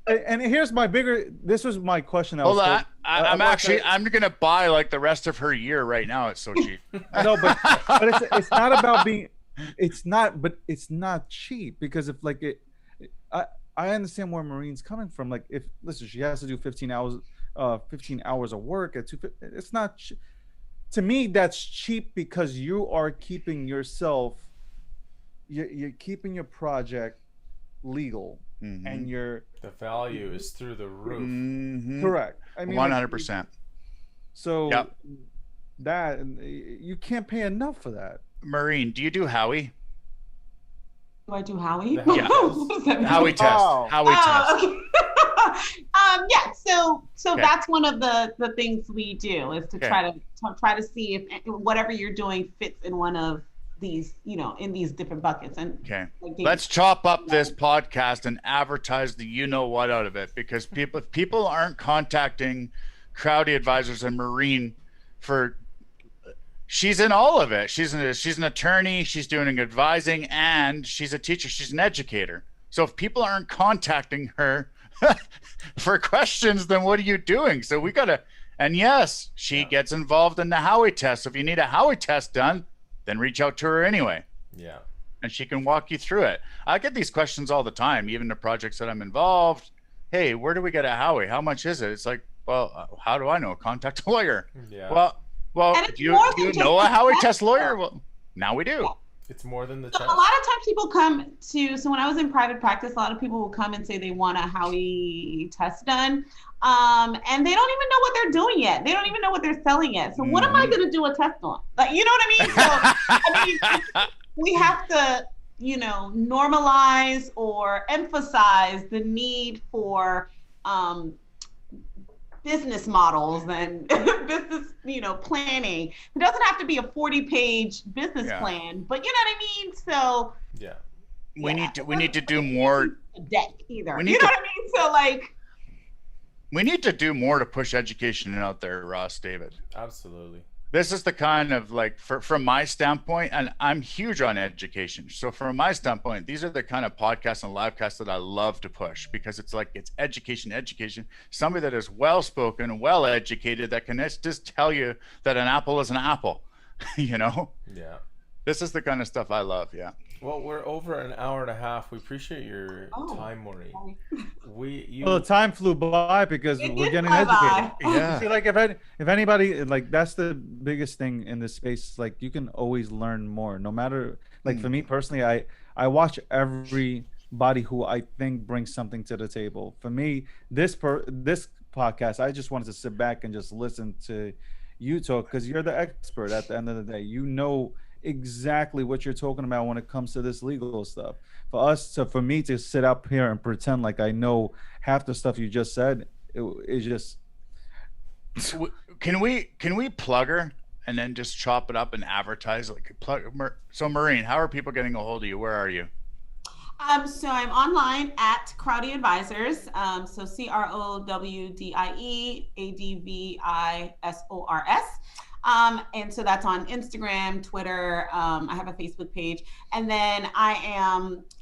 And here's my this was my question. I'm gonna buy like the rest of her year right now. It's so cheap. No, but it's not about being. It's not cheap, because if I understand where Maureen's coming from. Like, if listen, she has to do 15 hours 15 hours of work at 2. It's not. To me, that's cheap because you are keeping yourself. You're keeping your project legal, and you're The value is through the roof. correct. I mean, 100%. So Yep. that you can't pay enough for that. Maureen, do you do Howie? Do I do Howie? The Howie Yeah. What does that mean? Howie test. Oh. Howie test. Okay. Yeah. So Okay. that's one of the things we do is to Okay. try to see if whatever you're doing fits in one of these, in these different buckets. And Okay. like David Let's chop up this podcast and advertise the you know what out of it, because if people aren't contacting Crowdy Advisors and Maureen for, she's in all of it. She's an attorney, she's doing advising, and she's a teacher, she's an educator. So if people aren't contacting her for questions, then what are you doing? So we gotta, and yes, she gets involved in the Howie test. So if you need a Howie test done, then reach out to her anyway. Yeah. And she can walk you through it. I get these questions all the time, even the projects that I'm involved. Hey, where do we get a Howie? How much is it? It's like, well, how do I know? Contact a lawyer. Yeah. Well, And it's do you more than know a just Howie the test lawyer? test. Well, now we do. It's more than the So test. a lot of times people come to, so when I was in private practice, a lot of people will come and say they want a Howie test done. And they don't even know what they're doing yet. They don't even know what they're selling yet. So what am I going to do a test on? Like, you know what I mean? So, I mean, we have to, normalize or emphasize the need for business models and business, planning. It doesn't have to be a 40-page business plan, but you know what I mean? So Yeah. We need to do more. a deck either. We need You know to- what I mean? So like, We need to do more to push education out there, Ross, David. Absolutely. This is the kind of, like, from my standpoint, and I'm huge on education. So from my standpoint, these are the kind of podcasts and live casts that I love to push, because it's like, it's education, somebody that is well-spoken, well-educated, that can just tell you that an apple is an apple, Yeah. This is the kind of stuff I love. Yeah. Well, we're over an hour and a half. We appreciate your time, Maureen. Well, the time flew by because It we're did getting fly educated. by. Yeah. See, like if anybody, like, that's the biggest thing in this space. Like, you can always learn more, no matter. Like for me personally, I watch everybody who I think brings something to the table. For me, this podcast, I just wanted to sit back and just listen to you talk, because you're the expert at the end of the day. You know exactly what you're talking about when it comes to this legal stuff. For me to sit up here and pretend like I know half the stuff you just said, it's just. Can we plug her and then just chop it up and advertise? Like, so Maureen, how are people getting a hold of you? Where are you? So I'm online at Crowdy Advisors. So CROWDIEADVISORS. And so that's on Instagram, Twitter. I have a Facebook page, and then I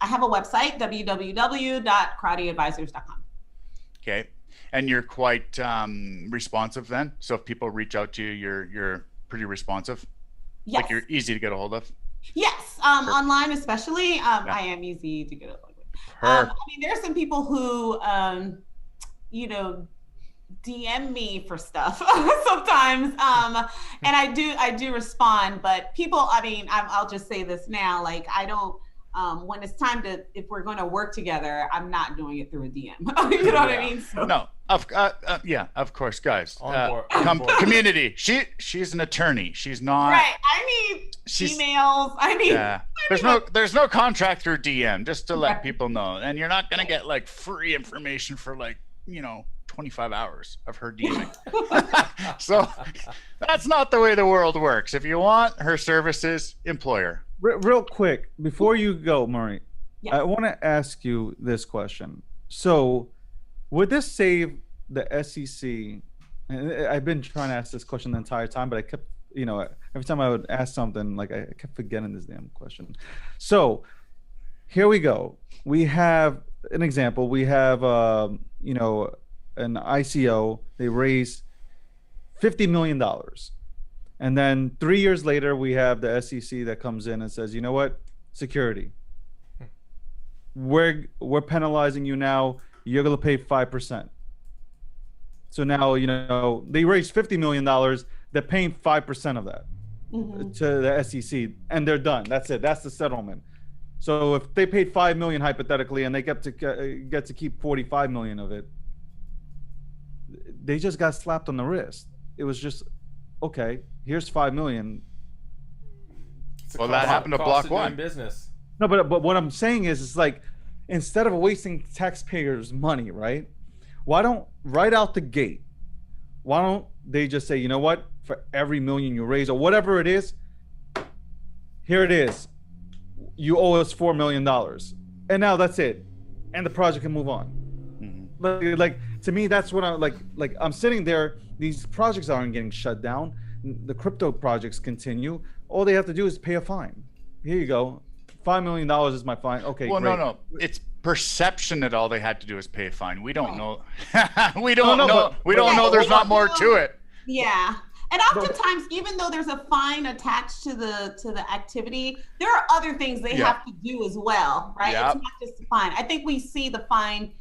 have a website, www.crowdyadvisors.com. Okay. And you're quite responsive then. So if people reach out to you, you're pretty responsive. Yes. Like, you're easy to get a hold of. Yes. Online especially. I am easy to get a hold of. I mean, there are some people who, DM me for stuff sometimes. And I do respond, but people, I mean, I'll just say this now, like, I don't, when it's time to, if we're going to work together, I'm not doing it through a DM. You know what I mean? So. No, yeah, of course, guys. On board. Community. She's an attorney. She's not. Right. I need emails. I need. Yeah. There's no contract through DM, just to let people know. And you're not gonna get like free information for 25 hours of her DMing. So that's not the way the world works. If you want her services, employer. Real quick, before you go, Maureen, Yes. I want to ask you this question. So, would this save the SEC? And I've been trying to ask this question the entire time, but I kept, every time I would ask something, like, I kept forgetting this damn question. So, here we go. We have an example. We have, an ICO. They raise $50 million. And then 3 years later, we have the SEC that comes in and says, you know what? Security. We're penalizing you now. You're going to pay 5%. So now, they raised $50 million. They're paying 5% of that to the SEC, and they're done. That's it. That's the settlement. So if they paid 5 million hypothetically, and they get to keep 45 million of it, they just got slapped on the wrist. It was just, okay, here's 5 million. Well, that happened to Block One. Business. No, but what I'm saying is, it's like, instead of wasting taxpayers' money, right? Why don't, right out the gate, why don't they just say, you know what, for every million you raise or whatever it is, here it is. You owe us $4 million, and now that's it, and the project can move on. Like to me, that's what I like. Like, I'm sitting there. These projects aren't getting shut down. The crypto projects continue. All they have to do is pay a fine. Here you go. $5 million is my fine. Okay. Well, great. no. It's perception that all they had to do is pay a fine. We don't know. We don't know. We don't know. There's not more to it. Yeah. And oftentimes, even though there's a fine attached to the activity, there are other things they have to do as well, right? Yep. It's not just a fine. I think we see the fine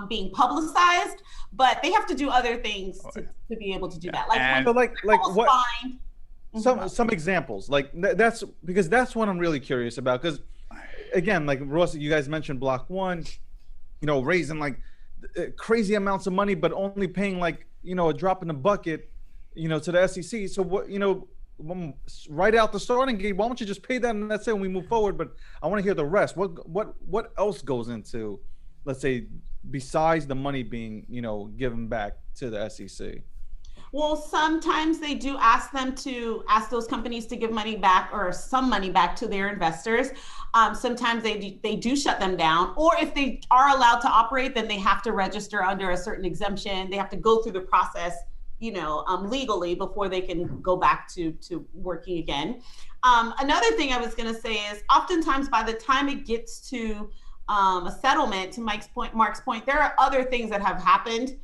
being publicized, but they have to do other things to be able to do that. Like what? Fine. Some examples, like that's because that's what I'm really curious about. Because again, like Ross, you guys mentioned Block One, raising like crazy amounts of money, but only paying like a drop in the bucket. To the SEC. So what, right out the starting gate, why don't you just pay that and that's it, and we move forward? But I want to hear the rest. What else goes into, let's say, besides the money being, given back to the SEC? Well, sometimes they do ask those companies to give money back, or some money back to their investors. Sometimes they do shut them down, or if they are allowed to operate, then they have to register under a certain exemption. They have to go through the process legally before they can go back to working again. Another thing I was going to say is, oftentimes by the time it gets to a settlement, to Mark's point, there are other things that have happened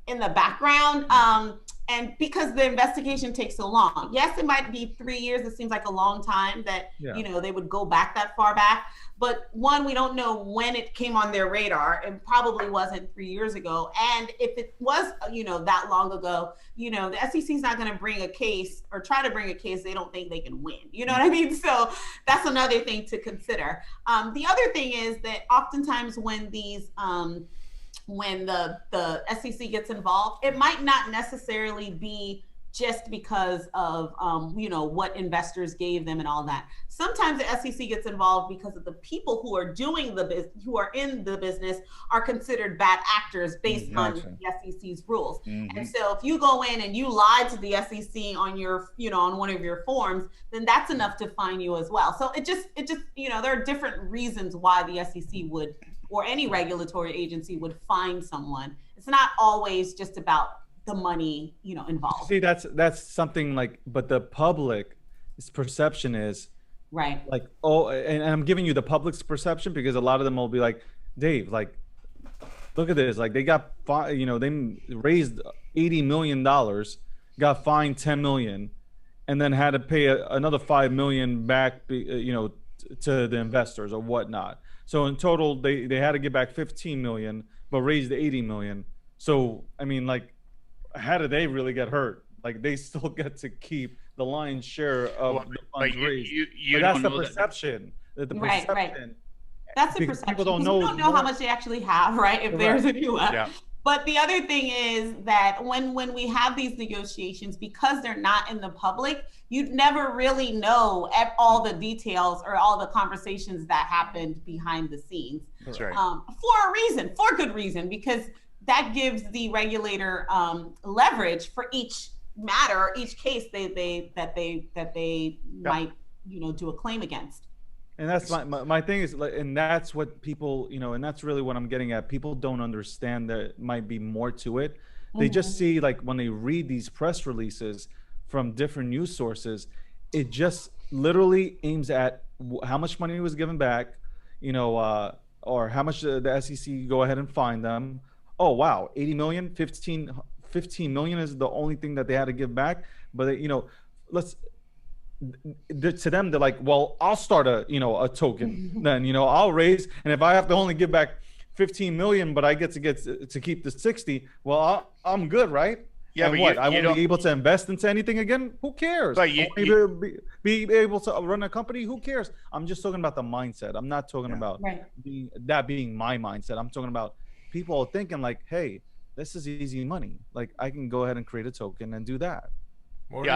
in the background. And because the investigation takes so long, yes, it might be 3 years. It seems like a long time that, they would go back that far back. But one, we don't know when it came on their radar. It probably wasn't 3 years ago. And if it was, that long ago, the SEC is not going to bring a case or try to bring a case they don't think they can win. You know what I mean? So that's another thing to consider. The other thing is that oftentimes when these, when the SEC gets involved, it might not necessarily be just because of what investors gave them and all that. Sometimes the SEC gets involved because of the people who are doing who are in the business are considered bad actors based on the SEC's rules. And so if you go in and you lied to the SEC on your on one of your forms, then that's enough to fine you as well. So it just there are different reasons why the SEC would, or any regulatory agency would, fine someone. It's not always just about the money, involved. See, that's something like, but the public's perception is right. Like, and I'm giving you the public's perception because a lot of them will be like, Dave, like, look at this. Like, they got, they raised $80 million, got fined $10 million, and then had to pay another $5 million back, to the investors or whatnot. So in total, they had to give back 15 million, but raised 80 million. So, I mean, like, how did they really get hurt? Like, they still get to keep the lion's share of the funds raised. But that's the perception. The perception. Right. That's the perception. People don't know how much they actually have, right? If there's any left. Yeah. But the other thing is that when we have these negotiations, because they're not in the public, you'd never really know all the details or all the conversations that happened behind the scenes. That's right. For good reason, because that gives the regulator leverage for each matter, each case they might do a claim against. And that's my thing is, like, and that's what people, and that's really what I'm getting at. People don't understand there might be more to it. They just see, like, when they read these press releases from different news sources, it just literally aims at how much money was given back, or how much the SEC go ahead and fine them. Oh, wow, 80 million, 15 million is the only thing that they had to give back. But, to them, they're like, well, I'll start a token then, I'll raise. And if I have to only give back 15 million, but I get to keep the 60. Well, I'm good, right? Yeah, and but what? you I won't don't. be able to invest into anything again? Who cares? But I won't be able to run a company? Who cares? I'm just talking about the mindset. I'm not talking about that being my mindset. I'm talking about people thinking like, hey, this is easy money. Like I can go ahead and create a token and do that. Maureen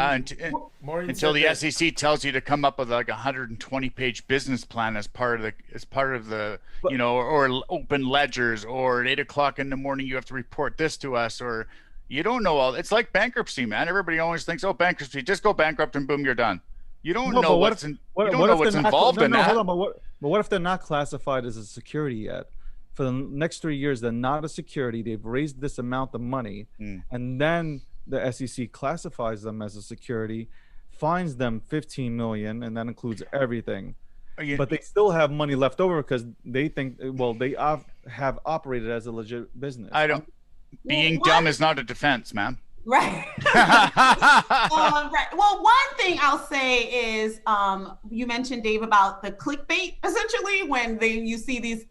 until said the that, SEC tells you to come up with like 120-page business plan as part of the But, or open ledgers, or at 8 o'clock in the morning you have to report this to us, or you don't know all. It's like bankruptcy, man. Everybody always thinks, oh, bankruptcy, just go bankrupt and boom, you're done. You don't no, know but what what's if in, what, you don't what know if they're what's not? involved No, in no, hold that. on. But what if they're not classified as a security yet? For the next 3 years, they're not a security. They've raised this amount of money, and then the SEC classifies them as a security, fines them 15 million, and that includes everything. But they still have money left over because they think, well, they have operated as a legit business. I don't. Being dumb is not a defense, man. Right. Right. Well, one thing I'll say is, you mentioned, Dave, about the clickbait. Essentially, when you see these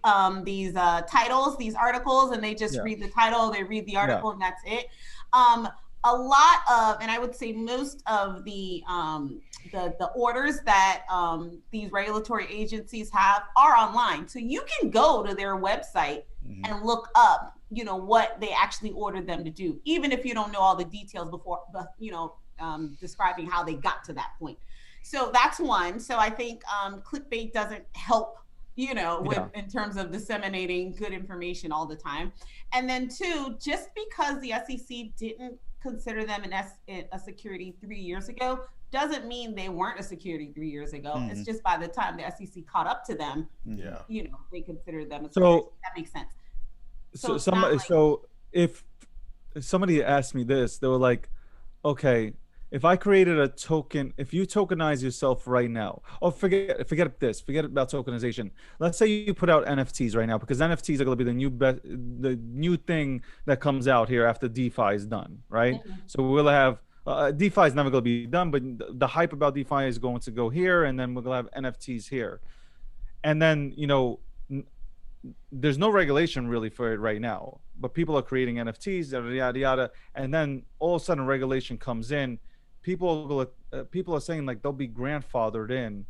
titles, these articles, and they just read the title, they read the article, and that's it. A lot of, and I would say most of the orders that these regulatory agencies have are online, so you can go to their website and look up, what they actually ordered them to do, even if you don't know all the details before, describing how they got to that point. So that's one. So I think clickbait doesn't help, in terms of disseminating good information all the time. And then two, just because the SEC didn't consider them a security 3 years ago doesn't mean they weren't a security 3 years ago. It's just by the time the SEC caught up to them, they considered them a security. So that makes sense. So if somebody asked me this, they were like, okay, if I created a token, if you tokenize yourself right now, forget about tokenization. Let's say you put out NFTs right now, because NFTs are going to be the new thing that comes out here after DeFi is done, right? So we'll have DeFi is never going to be done, but the hype about DeFi is going to go here, and then we're going to have NFTs here, and then there's no regulation really for it right now, but people are creating NFTs, yada yada, and then all of a sudden regulation comes in. People are saying like they'll be grandfathered in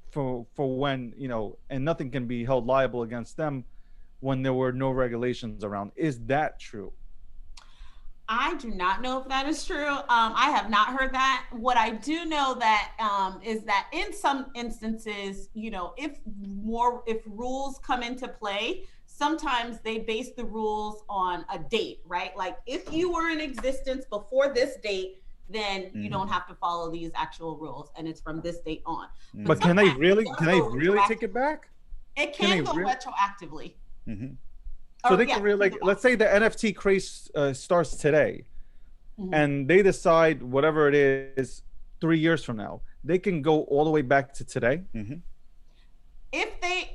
for when and nothing can be held liable against them when there were no regulations around. Is that true? I do not know if that is true. I have not heard that. What I do know that is that in some instances, if rules come into play, sometimes they base the rules on a date, right? Like if you were in existence before this date, then you don't have to follow these actual rules, and it's from this date on. But can they really take it back? It can go retroactively. So they can really, let's say the NFT craze starts today, and they decide whatever it is 3 years from now, they can go all the way back to today.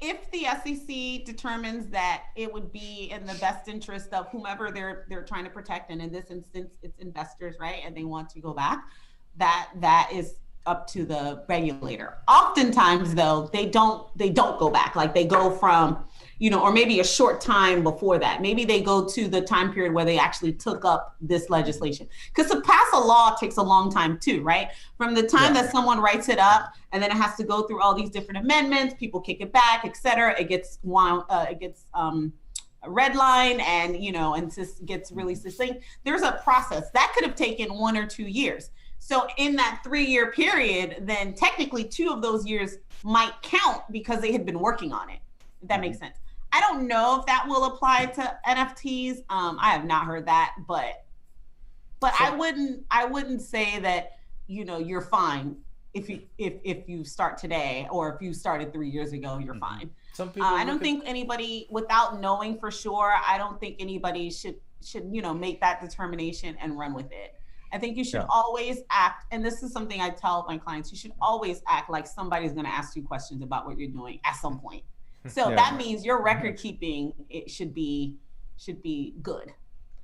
If the SEC determines that it would be in the best interest of whomever they're trying to protect, and in this instance it's investors, right, and they want to go back, that is up to the regulator. Oftentimes though, they don't go back. Like they go from, or maybe a short time before that. Maybe they go to the time period where they actually took up this legislation. Because to pass a law takes a long time too, right? From the time that someone writes it up, and then it has to go through all these different amendments, people kick it back, et cetera. It gets red line, and and just gets really succinct. There's a process that could have taken 1 or 2 years. So in that 3-year period, then technically 2 of those years might count because they had been working on it. If that makes sense. I don't know if that will apply to NFTs. I have not heard that, but I wouldn't say that you're fine if you start today, or if you started 3 years ago, you're fine. Some people I don't think anybody, without knowing for sure, I don't think anybody should make that determination and run with it. I think you should always act, and this is something I tell my clients, you should always act like somebody's going to ask you questions about what you're doing at some point. So that means your record keeping, it should be good.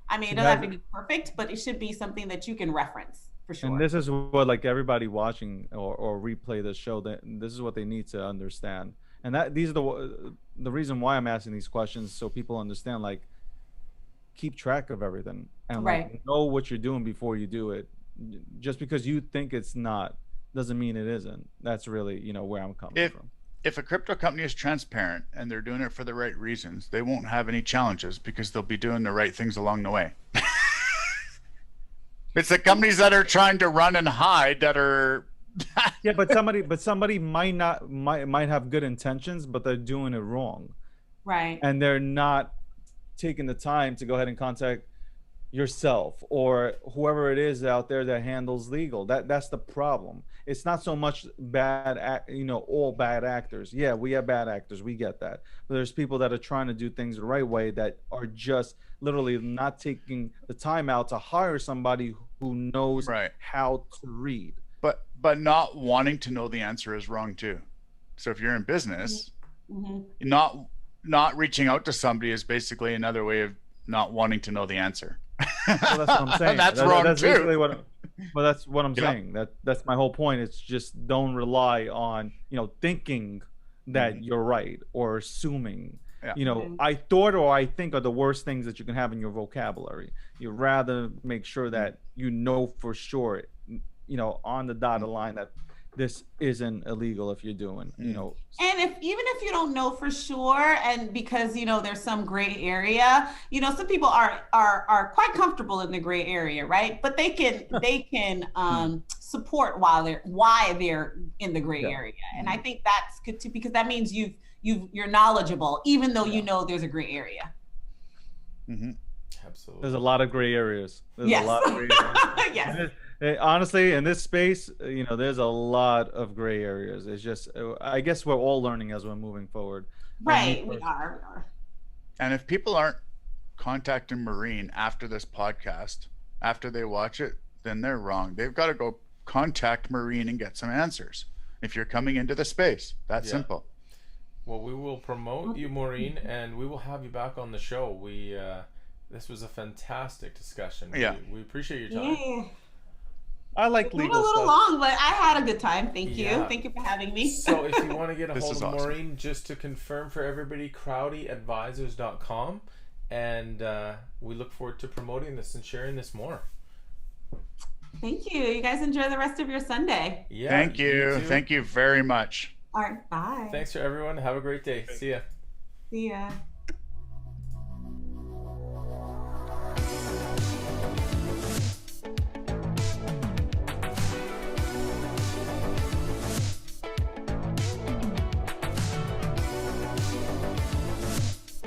I mean, it doesn't have to be perfect, but it should be something that you can reference for sure. And this is what, like, everybody watching or replay this show, that this is what they need to understand. And that these are the reason why I'm asking these questions, so people understand, like, keep track of everything and Right. like know what you're doing before you do it. Just because you think it's not doesn't mean it isn't. That's really, where I'm coming from. If a crypto company is transparent and they're doing it for the right reasons, they won't have any challenges because they'll be doing the right things along the way. It's the companies that are trying to run and hide that are Yeah, but somebody might have good intentions, but they're doing it wrong. Right. And they're not taking the time to go ahead and contact yourself or whoever it is out there that handles legal. That's the problem. It's not so much all bad actors. Yeah, we have bad actors, we get that, but there's people that are trying to do things the right way that are just literally not taking the time out to hire somebody who knows Right. how to read. but not wanting to know the answer is wrong too. So if you're in business, Mm-hmm. not reaching out to somebody is basically another way of not wanting to know the answer. Well, that's what I'm saying. That's wrong that's too. basically that's what I'm Yeah. saying. That's my whole point. It's just don't rely on, thinking that you're right or assuming. Yeah. I thought or I think are the worst things that you can have in your vocabulary. You rather make sure that you know for sure, on the dotted line that this isn't illegal if you're doing, And even if you don't know for sure, and because there's some gray area, some people are quite comfortable in the gray area, right? But they can support why they're in the gray area, and I think that's good too, because that means you're knowledgeable, even though there's a gray area. Mm-hmm. Absolutely. there's a lot of gray areas. There's Yes. a lot of gray areas. Yes. Honestly, in this space, there's a lot of gray areas. It's just, I guess we're all learning as we're moving forward. Right. We are. And if people aren't contacting Maureen after this podcast, after they watch it, then they're wrong. They've got to go contact Maureen and get some answers. If you're coming into the space, that's simple. Well, we will promote you, Maureen, and we will have you back on the show. This was a fantastic discussion. Yeah. We appreciate your time. Yeah. I like It went legal a little stuff. long, but I had a good time. Thank you. Yeah. Thank you for having me. So if you want to get a This hold is of awesome. Maureen, just to confirm for everybody, crowdyadvisors.com, and we look forward to promoting this and sharing this more. Thank you. You guys enjoy the rest of your Sunday. Yeah. Thank you. too. Thank you very much. All right. Bye. Thanks for everyone. Have a great day. See ya. See ya.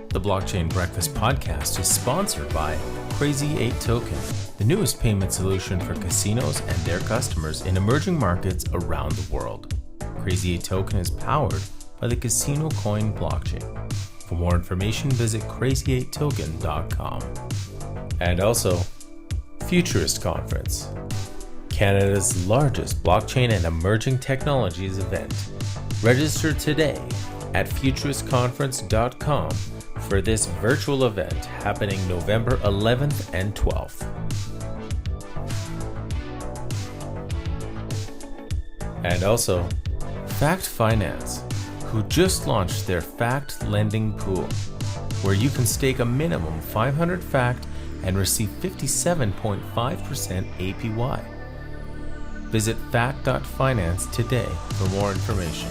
The Blockchain Breakfast podcast is sponsored by Crazy 8 Token, the newest payment solution for casinos and their customers in emerging markets around the world. Crazy 8 Token is powered by the Casino Coin blockchain. For more information, visit crazy8token.com. And also, Futurist Conference, Canada's largest blockchain and emerging technologies event. Register today at futuristconference.com for this virtual event happening November 11th and 12th. And also, Fact Finance, who just launched their Fact Lending Pool, where you can stake a minimum 500 Fact and receive 57.5% APY. Visit fact.finance today for more information.